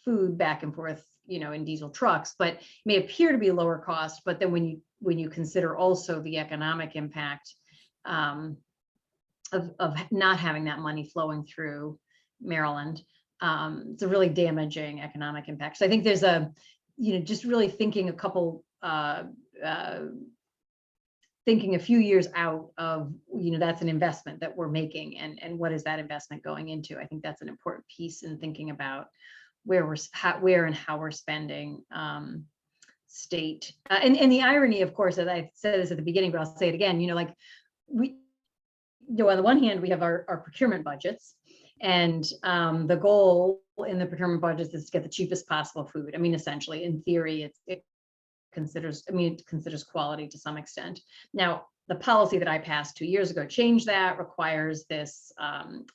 food back and forth, in diesel trucks, but it may appear to be lower cost. But then when you consider also the economic impact of not having that money flowing through Maryland, it's a really damaging economic impact. So I think there's just really thinking thinking a few years out of, that's an investment that we're making, and what is that investment going into? I think that's an important piece in thinking about where and how we're spending state. And the irony, of course, as I said this at the beginning, but I'll say it again, on the one hand, we have our procurement budgets, and the goal in the procurement budgets is to get the cheapest possible food. I mean, essentially, in theory, it considers quality to some extent. Now, the policy that I passed 2 years ago changed that, requires this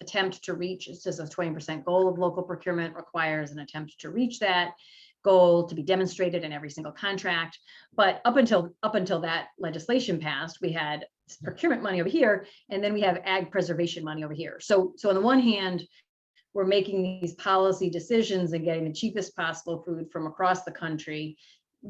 attempt to reach, it says a 20% goal of local procurement, requires an attempt to reach that goal to be demonstrated in every single contract. But up until that legislation passed, we had procurement money over here, and then we have ag preservation money over here. So on the one hand, we're making these policy decisions and getting the cheapest possible food from across the country,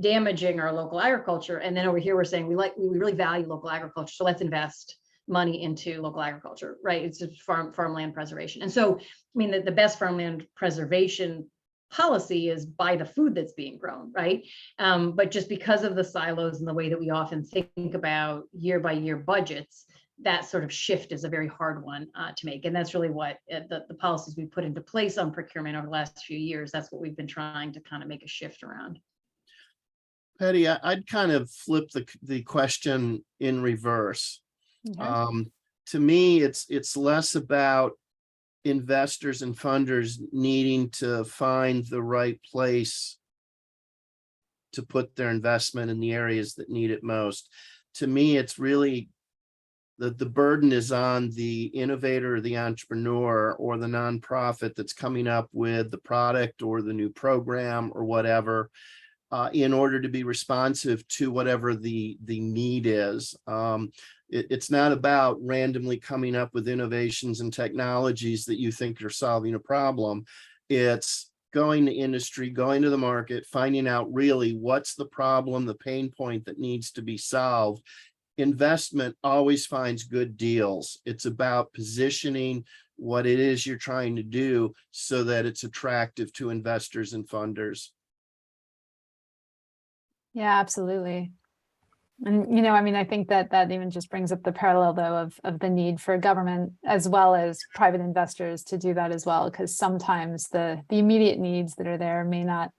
damaging our local agriculture. And then over here, we're saying we really value local agriculture, so let's invest money into local agriculture, right? It's just farmland preservation. And so, I mean, the best farmland preservation policy is buy the food that's being grown, right? But just because of the silos and the way that we often think about year by year budgets, that sort of shift is a very hard one to make. And that's really what the policies we put into place on procurement over the last few years, that's what we've been trying to kind of make a shift around. Patty, I'd kind of flip the question in reverse. Okay. To me, it's less about investors and funders needing to find the right place to put their investment in the areas that need it most. To me, it's really the burden is on the innovator, or the entrepreneur, or the nonprofit that's coming up with the product or the new program or whatever, in order to be responsive to whatever the need is. It's not about randomly coming up with innovations and technologies that you think are solving a problem. It's going to industry, going to the market, finding out really what's the problem, the pain point that needs to be solved. Investment always finds good deals. It's about positioning what it is you're trying to do so that it's attractive to investors and funders. Yeah, absolutely. And, I mean, I think that even just brings up the parallel, though, of the need for government as well as private investors to do that as well, because sometimes the immediate needs that are there may not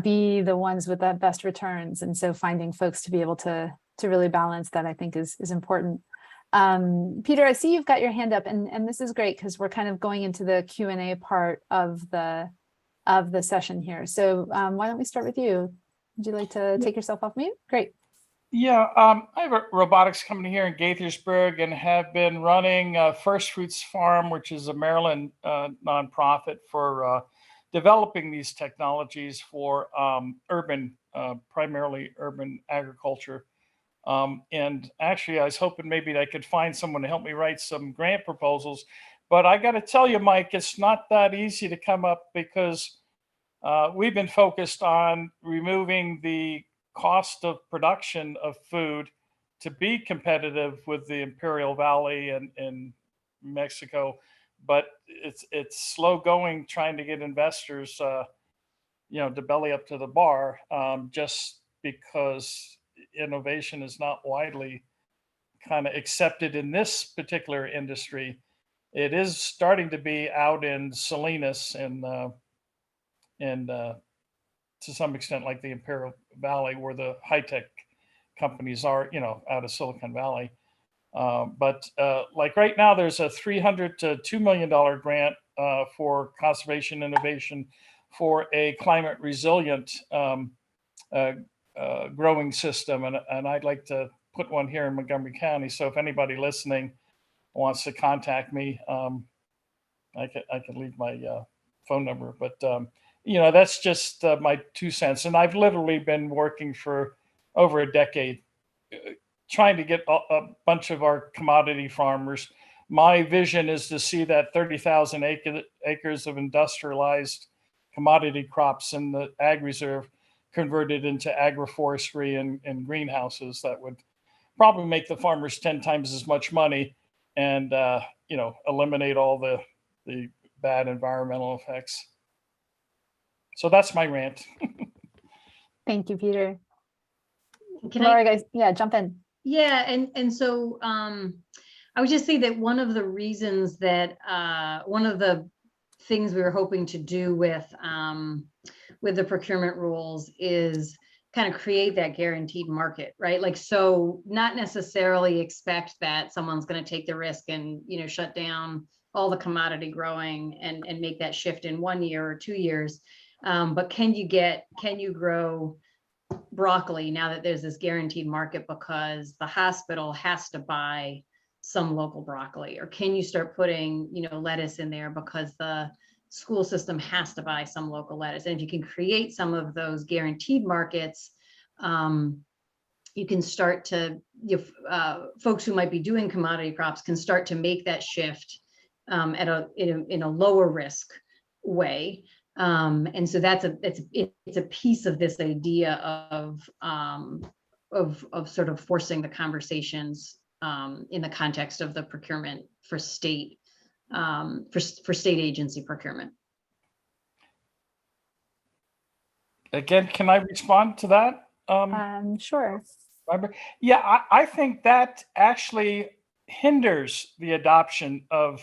be the ones with the best returns. And so finding folks to be able to really balance that, I think is important. Peter, I see you've got your hand up, and this is great because we're kind of going into the Q&A part of the session here. So why don't we start with you? Would you like to take yourself off mute? Great. Yeah, I have a robotics company here in Gaithersburg and have been running First Fruits Farm, which is a Maryland nonprofit for developing these technologies for primarily urban agriculture. And actually, I was hoping maybe I could find someone to help me write some grant proposals. But I got to tell you, Mike, it's not that easy to come up because we've been focused on removing the cost of production of food to be competitive with the Imperial Valley and Mexico, but it's slow going trying to get investors, to belly up to the bar, just because innovation is not widely kind of accepted in this particular industry. It is starting to be out in Salinas and to some extent like the Imperial Valley, where the high-tech companies are, out of Silicon Valley. But like right now, there's a $300 to $2 million grant for conservation innovation for a climate resilient growing system. And I'd like to put one here in Montgomery County. So if anybody listening wants to contact me, I can leave my phone number. But, that's just my 2 cents. And I've literally been working for over a decade trying to get a bunch of our commodity farmers. My vision is to see that 30,000 acres of industrialized commodity crops in the ag reserve converted into agroforestry and greenhouses that would probably make the farmers 10 times as much money and, eliminate all the bad environmental effects. So that's my rant. Thank you, Peter. Can Laura, guys, jump in. Yeah, and so I would just say that one of the reasons that one of the things we were hoping to do with the procurement rules is kind of create that guaranteed market, right? Like, so not necessarily expect that someone's going to take the risk and shut down all the commodity growing and make that shift in 1 year or 2 years. But can you grow broccoli now that there's this guaranteed market because the hospital has to buy some local broccoli? Or can you start putting, lettuce in there because the school system has to buy some local lettuce? And if you can create some of those guaranteed markets, you can start to, folks who might be doing commodity crops can start to make that shift in a lower risk way. And so it's a piece of this idea of sort of forcing the conversations in the context of the procurement for state agency procurement. Again, can I respond to that? Sure. Yeah, I think that actually hinders the adoption of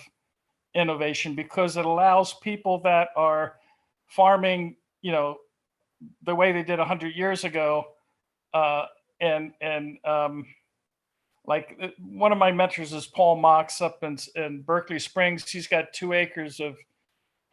innovation because it allows people that are farming, the way they did 100 years ago, and like one of my mentors is Paul Mox up in Berkeley Springs. He's got 2 acres of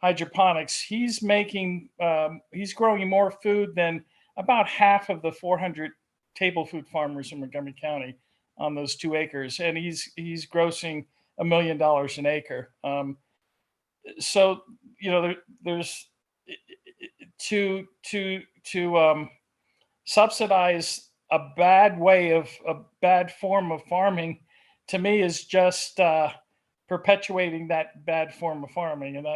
hydroponics. He's growing more food than about half of the 400 table food farmers in Montgomery County on those 2 acres, and he's grossing $1 million an acre. So there's to subsidize a bad form of farming, to me, is just perpetuating that bad form of farming, and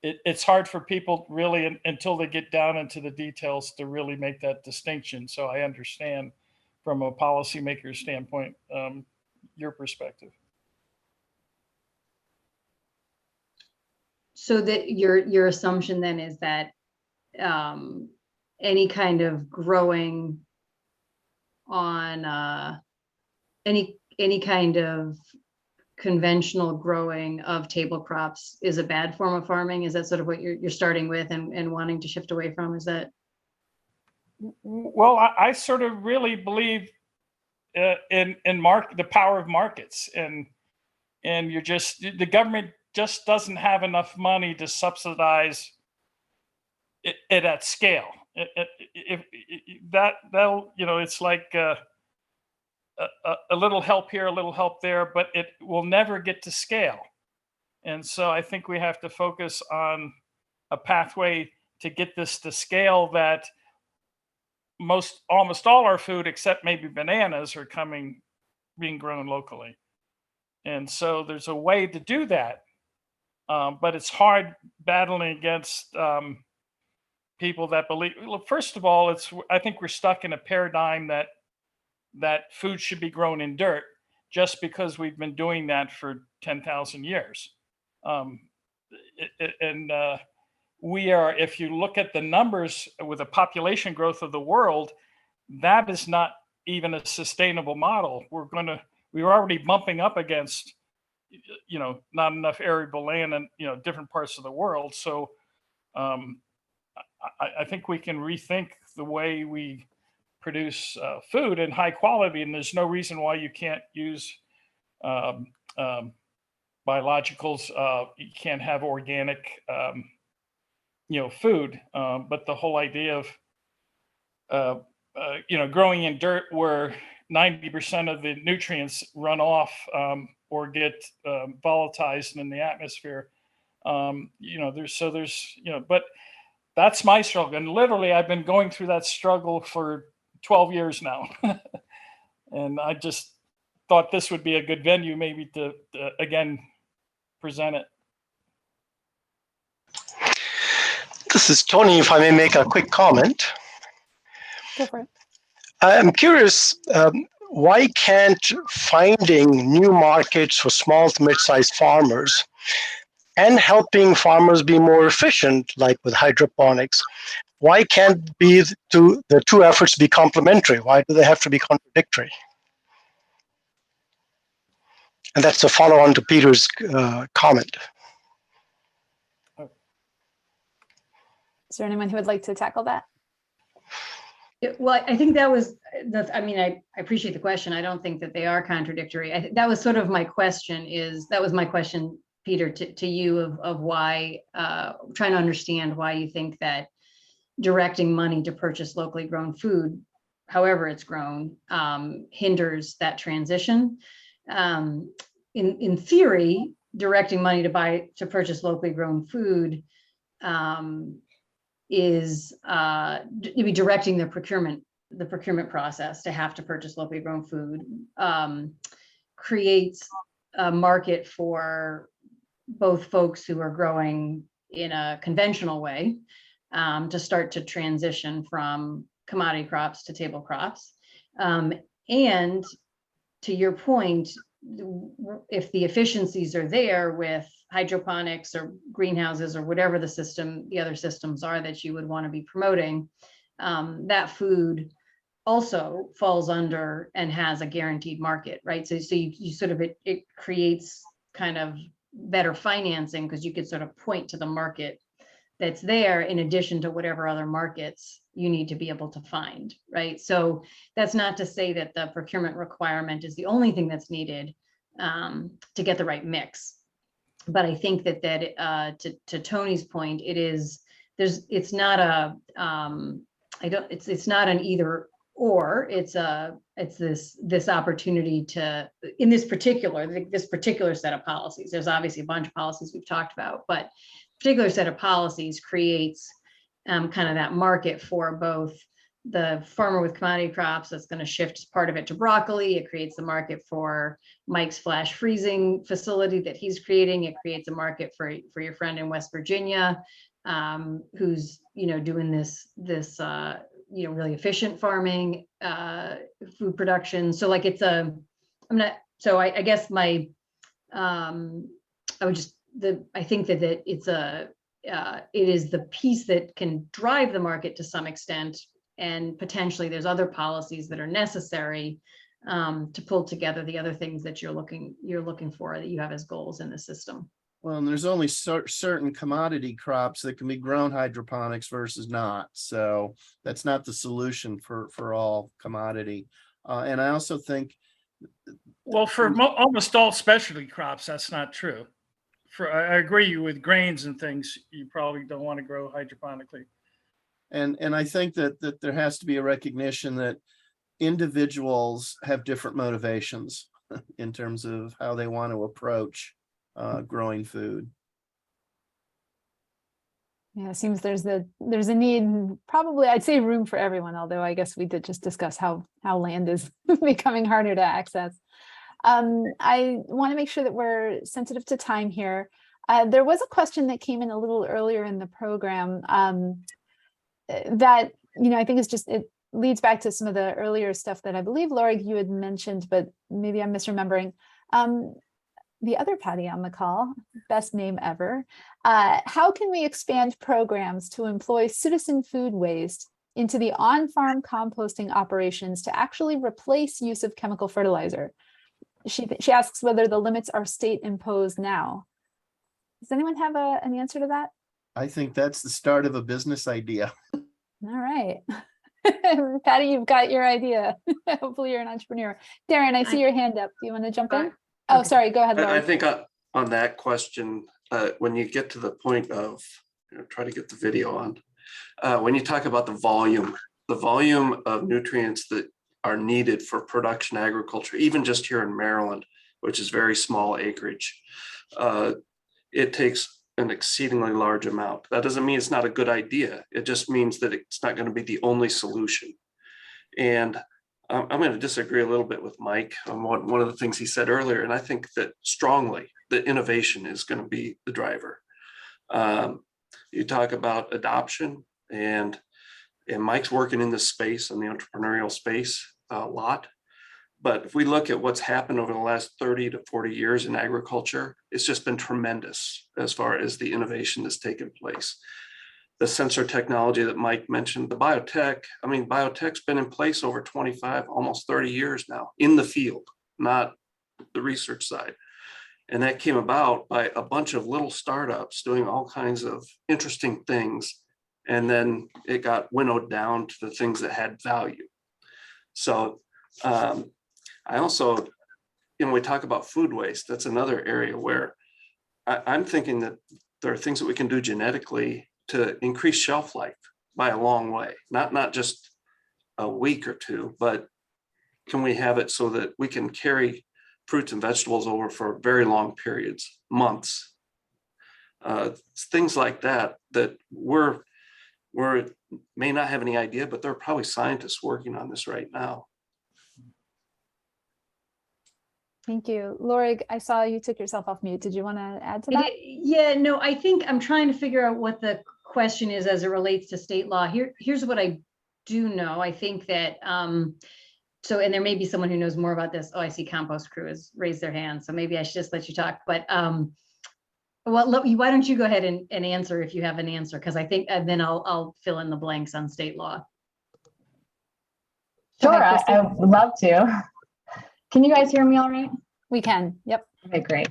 it's hard for people really until they get down into the details to really make that distinction. So I understand from a policymaker standpoint your perspective. So that your assumption then is that any kind of growing on any kind of conventional growing of table crops is a bad form of farming? Is that sort of what you're starting with and wanting to shift away from? Is that? Well, I sort of really believe in the power of markets, and the government just doesn't have enough money to subsidize it at scale. It's like a little help here, a little help there, but it will never get to scale. And so I think we have to focus on a pathway to get this to scale that almost all our food, except maybe bananas, are being grown locally. And so there's a way to do that. But it's hard battling against people that believe. Well, first of all, I think we're stuck in a paradigm that food should be grown in dirt just because we've been doing that for 10,000 years. We are, if you look at the numbers with the population growth of the world, that is not even a sustainable model. We're already bumping up against, not enough arable land in, different parts of the world. So I think we can rethink the way we produce food in high quality, and there's no reason why you can't use biologicals. You can't have organic, food. But the whole idea of, growing in dirt where 90% of the nutrients run off or get volatilized in the atmosphere. But that's my struggle. And literally, I've been going through that struggle for 12 years now. And I just thought this would be a good venue maybe to again, present it. This is Tony, if I may make a quick comment. Go for it. I'm curious, why can't finding new markets for small to mid-sized farmers and helping farmers be more efficient, like with hydroponics, why can't the two efforts be complementary? Why do they have to be contradictory? And that's a follow-on to Peter's comment. Is there anyone who would like to tackle that? Well, I think I appreciate the question. I don't think that they are contradictory. That was sort of my question Peter, to you of why, trying to understand why you think that directing money to purchase locally grown food, however it's grown, hinders that transition. In theory, directing money to purchase locally grown food is maybe directing the procurement process to have to purchase locally grown food, creates a market for both folks who are growing in a conventional way to start to transition from commodity crops to table crops. And to your point, if the efficiencies are there with hydroponics or greenhouses or whatever the other systems are that you would want to be promoting, that food also falls under and has a guaranteed market, right? So you sort of, it creates kind of better financing because you could sort of point to the market that's there in addition to whatever other markets you need to be able to find, right? So that's not to say that the procurement requirement is the only thing that's needed to get the right mix. But I think that to Tony's point, it's not an either or, it's this opportunity to, in this particular set of policies, there's obviously a bunch of policies we've talked about, but particular set of policies creates kind of that market for both the farmer with commodity crops that's going to shift part of it to broccoli. It creates the market for Mike's flash freezing facility that he's creating. It creates a market for your friend in West Virginia, who's doing this really efficient farming, food production. So like I guess my I think that it is the piece that can drive the market to some extent, and potentially there's other policies that are necessary to pull together the other things that you're looking for, that you have as goals in the system. Well, and there's only certain commodity crops that can be grown hydroponics versus not. So that's not the solution for all commodity. And I also think, well, for almost all specialty crops, that's not true. I agree with grains and things, you probably don't want to grow hydroponically. And I think that there has to be a recognition that individuals have different motivations in terms of how they want to approach growing food. Yeah, it seems there's a need, probably I'd say room for everyone, although I guess we did just discuss how land is becoming harder to access. I want to make sure that we're sensitive to time here. There was a question that came in a little earlier in the program that, I think it leads back to some of the earlier stuff that I believe, Lorig, you had mentioned, but maybe I'm misremembering. The other Patty on the call, best name ever. How can we expand programs to employ citizen food waste into the on-farm composting operations to actually replace use of chemical fertilizer. She asks whether the limits are state imposed now. Does anyone have an answer to that? I think that's the start of a business idea. All right. Patty, you've got your idea. Hopefully you're an entrepreneur. Darren, I see your hand up. Do you want to jump in? Oh, sorry. Go ahead, I Laura. think on that question, when you get to the point of, try to get the video on, when you talk about the volume of nutrients that are needed for production agriculture, even just here in Maryland, which is very small acreage, it takes an exceedingly large amount. That doesn't mean it's not a good idea. It just means that it's not going to be the only solution. And I'm going to disagree a little bit with Mike on one of the things he said earlier. And I think that strongly that innovation is going to be the driver. You talk about adoption, and Mike's working in this space, in the entrepreneurial space, a lot. But if we look at what's happened over the last 30 to 40 years in agriculture, it's just been tremendous as far as the innovation that's taken place. The sensor technology that Mike mentioned, the biotech, biotech's been in place over 25, almost 30 years now in the field, not the research side. And that came about by a bunch of little startups doing all kinds of interesting things. And then it got winnowed down to the things that had value. So I also, we talk about food waste. That's another area where I'm thinking that there are things that we can do genetically to increase shelf life by a long way, not just a week or two, but can we have it so that we can carry fruits and vegetables over for very long periods, months, things like that we're may not have any idea, but there are probably scientists working on this right now. Thank you. Lorig, I saw you took yourself off mute. Did you want to add to that? Yeah, no, I think I'm trying to figure out what the question is as it relates to state law. Here's what I do know. I think that, and there may be someone who knows more about this. Oh, I see Compost Crew has raised their hand. So maybe I should just let you talk. But why don't you go ahead and answer if you have an answer? Because I think, and then I'll fill in the blanks on state law. Sure, I would love to. Can you guys hear me all right? We can. Yep. Okay, great.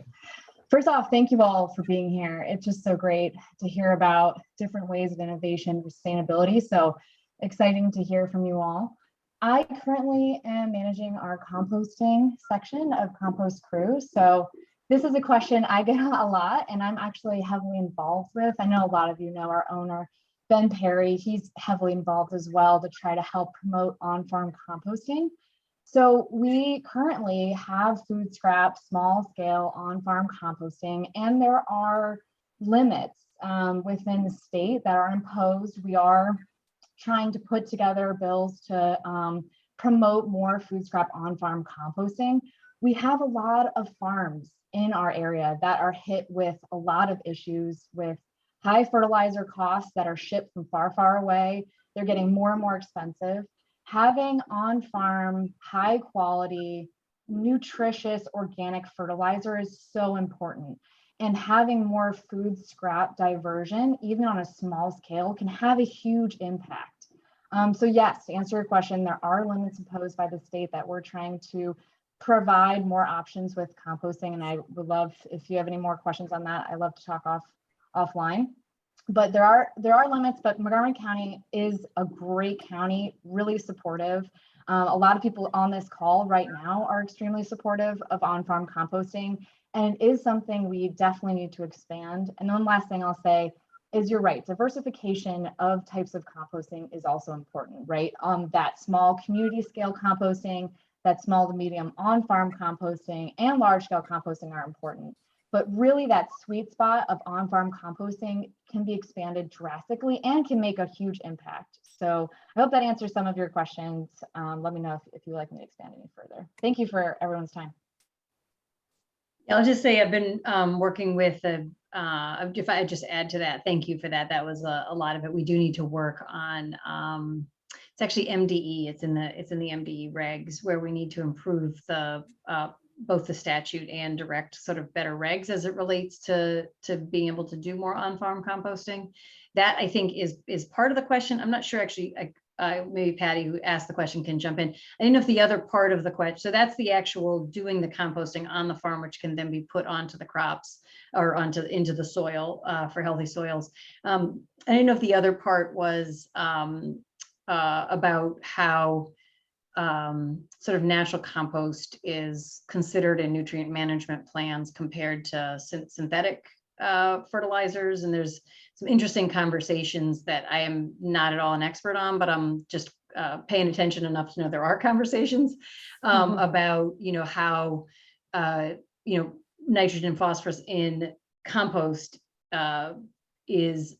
First off, thank you all for being here. It's just so great to hear about different ways of innovation, sustainability. So exciting to hear from you all. I currently am managing our composting section of Compost Crew. So this is a question I get a lot, and I'm actually heavily involved with. I know a lot of you know our owner, Ben Perry. He's heavily involved as well to try to help promote on-farm composting. So we currently have food scrap, small scale on-farm composting, and there are limits within the state that are imposed. We are trying to put together bills to promote more food scrap on-farm composting. We have a lot of farms in our area that are hit with a lot of issues with high fertilizer costs that are shipped from far, far away. They're getting more and more expensive. Having on-farm, high quality, nutritious organic fertilizer is so important. And having more food scrap diversion, even on a small scale, can have a huge impact. So yes, to answer your question, there are limits imposed by the state that we're trying to provide more options with composting. And I would love, if you have any more questions on that, I'd love to talk offline. But there are limits, but Montgomery County is a great county, really supportive. A lot of people on this call right now are extremely supportive of on-farm composting, and it is something we definitely need to expand. And then last thing I'll say is you're right, diversification of types of composting is also important, right? That small community scale composting, that small to medium on-farm composting, and large scale composting are important. But really that sweet spot of on-farm composting can be expanded drastically and can make a huge impact. So I hope that answers some of your questions. Let me know if you'd like me to expand any further. Thank you for everyone's time. I'll just say I've been working with, if I just add to that, thank you for that. That was a lot of it. We do need to work on, it's actually MDE, it's in the MDE regs where we need to improve the both the statute and direct sort of better regs as it relates to being able to do more on-farm composting. That I think is part of the question. I'm not sure actually maybe Patty, who asked the question, can jump in. I didn't know if the other part of the question, so that's the actual doing the composting on the farm, which can then be put onto the crops or into the soil for healthy soils. I didn't know if the other part was about how sort of natural compost is considered in nutrient management plans compared to synthetic fertilizers. And there's some interesting conversations that I am not at all an expert on, but I'm just paying attention enough to know there are conversations about, how, nitrogen and phosphorus in compost is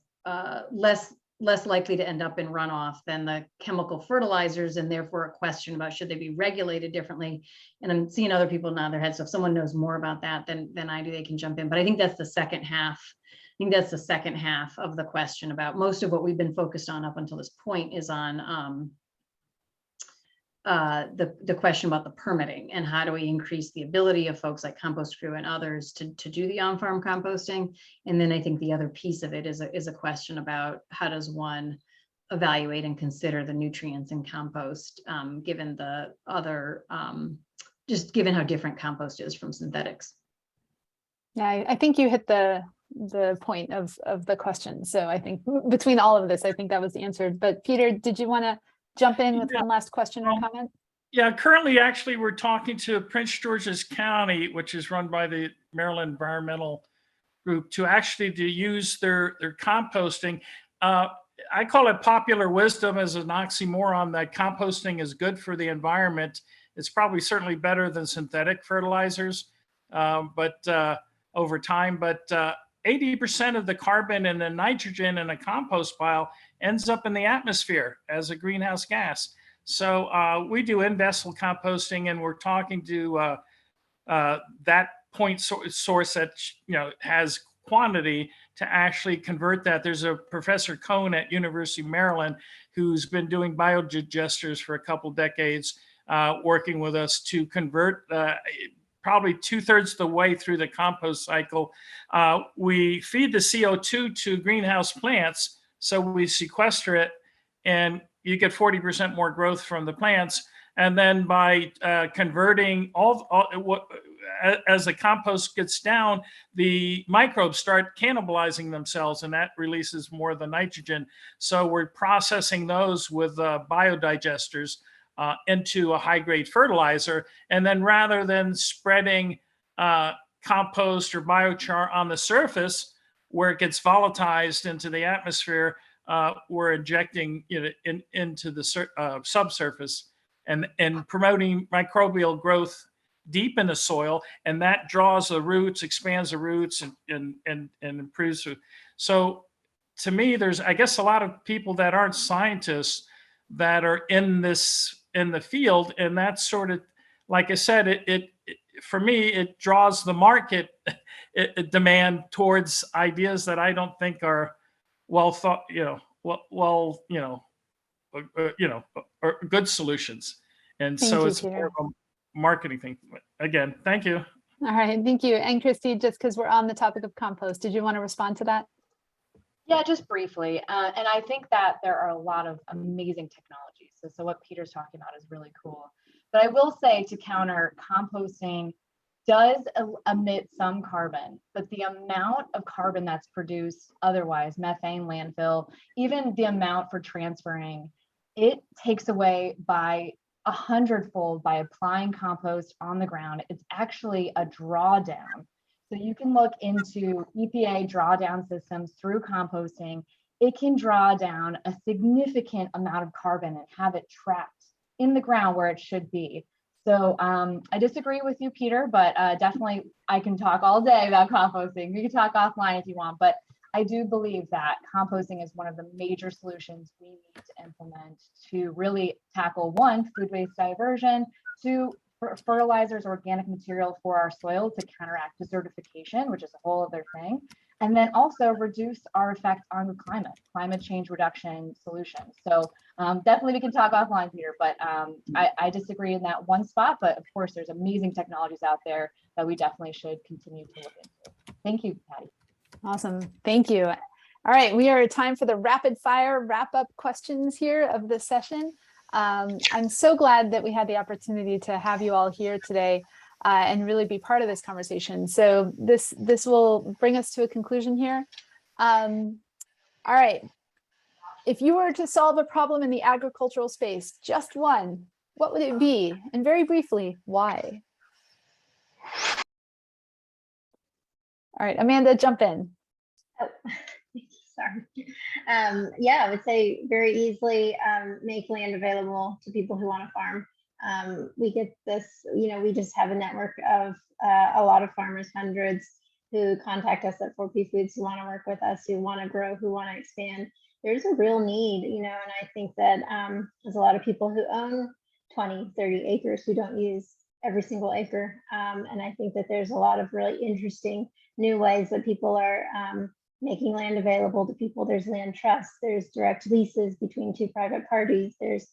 less likely to end up in runoff than the chemical fertilizers, and therefore a question about should they be regulated differently. And I'm seeing other people nod their heads. So if someone knows more about that than I do, they can jump in. But I think that's the second half. I think that's the second half of the question. About most of what we've been focused on up until this point is on the question about the permitting and how do we increase the ability of folks like Compost Crew and others to do the on-farm composting. And then I think the other piece of it is a question about how does one evaluate and consider the nutrients in compost, given the other, just given how different compost is from synthetics. Yeah, I think you hit the point of the question. So I think between all of this, I think that was answered. But Peter, did you want to jump in with one last question or comment? Yeah, currently, actually, we're talking to Prince George's County, which is run by the Maryland Environmental Group, to use their composting. I call it popular wisdom as an oxymoron that composting is good for the environment. It's probably certainly better than synthetic fertilizers, but over time. But 80% of the carbon and the nitrogen in a compost pile ends up in the atmosphere as a greenhouse gas. So we do in-vessel composting, and we're talking to that point source that has quantity to actually convert that. There's a Professor Cohn at University of Maryland who's been doing biodigesters for a couple decades, working with us to convert probably 2/3 of the way through the compost cycle. We feed the CO2 to greenhouse plants, so we sequester it, and you get 40% more growth from the plants. And then by converting as the compost gets down, the microbes start cannibalizing themselves, and that releases more of the nitrogen. So we're processing those with biodigesters into a high-grade fertilizer. And then rather than spreading compost or biochar on the surface where it gets volatilized into the atmosphere, we're injecting into the subsurface and promoting microbial growth deep in the soil, and that draws the roots, expands the roots, and improves. So to me, there's, I guess, a lot of people that aren't scientists that are in the field, and that's sort of, like I said, it for me, it draws the market demand towards ideas that I don't think are well thought, or good solutions. And Thank so you, it's Peter. more of a marketing thing. Again, thank you. All right, thank you. And Christy, just because we're on the topic of compost, did you want to respond to that? Yeah, just briefly. And I think that there are a lot of amazing technologies. So what Peter's talking about is really cool. But I will say, to counter, composting does emit some carbon, but the amount of carbon that's produced otherwise, methane, landfill, even the amount for transferring, it takes away by 100-fold by applying compost on the ground. It's actually a drawdown. So you can look into EPA drawdown systems through composting. It can draw down a significant amount of carbon and have it trapped in the ground where it should be. So I disagree with you, Peter, but definitely I can talk all day about composting. We can talk offline if you want, but I do believe that composting is one of the major solutions we need to implement to really tackle, one, food waste diversion, two, fertilizers, organic material for our soil to counteract desertification, which is a whole other thing, and then also reduce our effect on climate change reduction solutions. So definitely we can talk offline, Peter, but I disagree in that one spot, but of course there's amazing technologies out there that we definitely should continue to look into. Thank you, Patty. Awesome, thank you. All right, we are at time for the rapid fire wrap up questions here of the session. I'm so glad that we had the opportunity to have you all here today and really be part of this conversation. So this will bring us to a conclusion here. All right, if you were to solve a problem in the agricultural space, just one, what would it be? And very briefly, why? All right, Amanda, jump in. Oh, sorry. Yeah, I would say very easily make land available to people who want to farm. We get this, we just have a network of a lot of farmers, hundreds, who contact us at 4P Foods, who want to work with us, who want to grow, who want to expand. There's a real need, and I think that there's a lot of people who own 20, 30 acres who don't use every single acre. And I think that there's a lot of really interesting new ways that people are making land available to people. There's land trusts, there's direct leases between two private parties, there's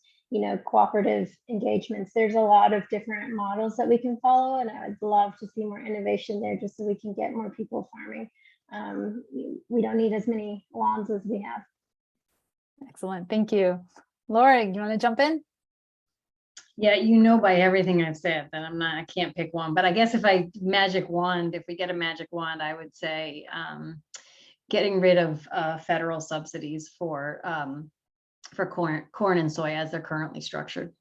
cooperative engagements. There's a lot of different models that we can follow, and I would love to see more innovation there just so we can get more people farming. We don't need as many lawns as we have. Excellent, thank you. Lorig, you want to jump in? Yeah, by everything I've said that I can't pick one, but I guess if we get a magic wand, I would say getting rid of federal subsidies for corn and soy as they're currently structured.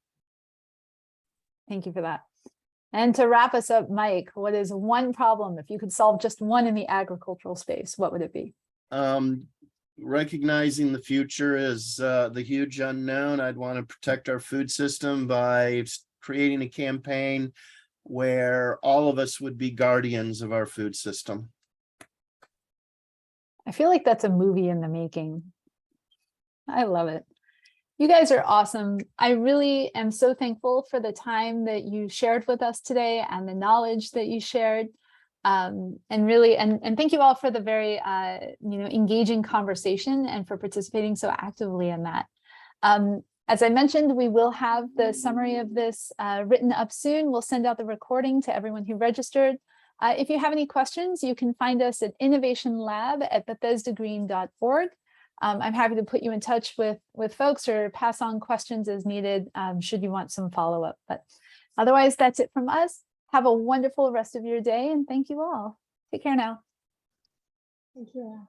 Thank you for that. And to wrap us up, Mike, what is one problem, if you could solve just one in the agricultural space, what would it be? Recognizing the future is the huge unknown. I'd want to protect our food system by creating a campaign where all of us would be guardians of our food system. I feel like that's a movie in the making. I love it. You guys are awesome. I really am so thankful for the time that you shared with us today and the knowledge that you shared. And thank you all for the very engaging conversation and for participating so actively in that. As I mentioned, we will have the summary of this written up soon. We'll send out the recording to everyone who registered. If you have any questions, you can find us at innovationlab@bethesdagreen.org. I'm happy to put you in touch with folks or pass on questions as needed should you want some follow-up. But otherwise, that's it from us. Have a wonderful rest of your day, and thank you all. Take care now. Thank you all.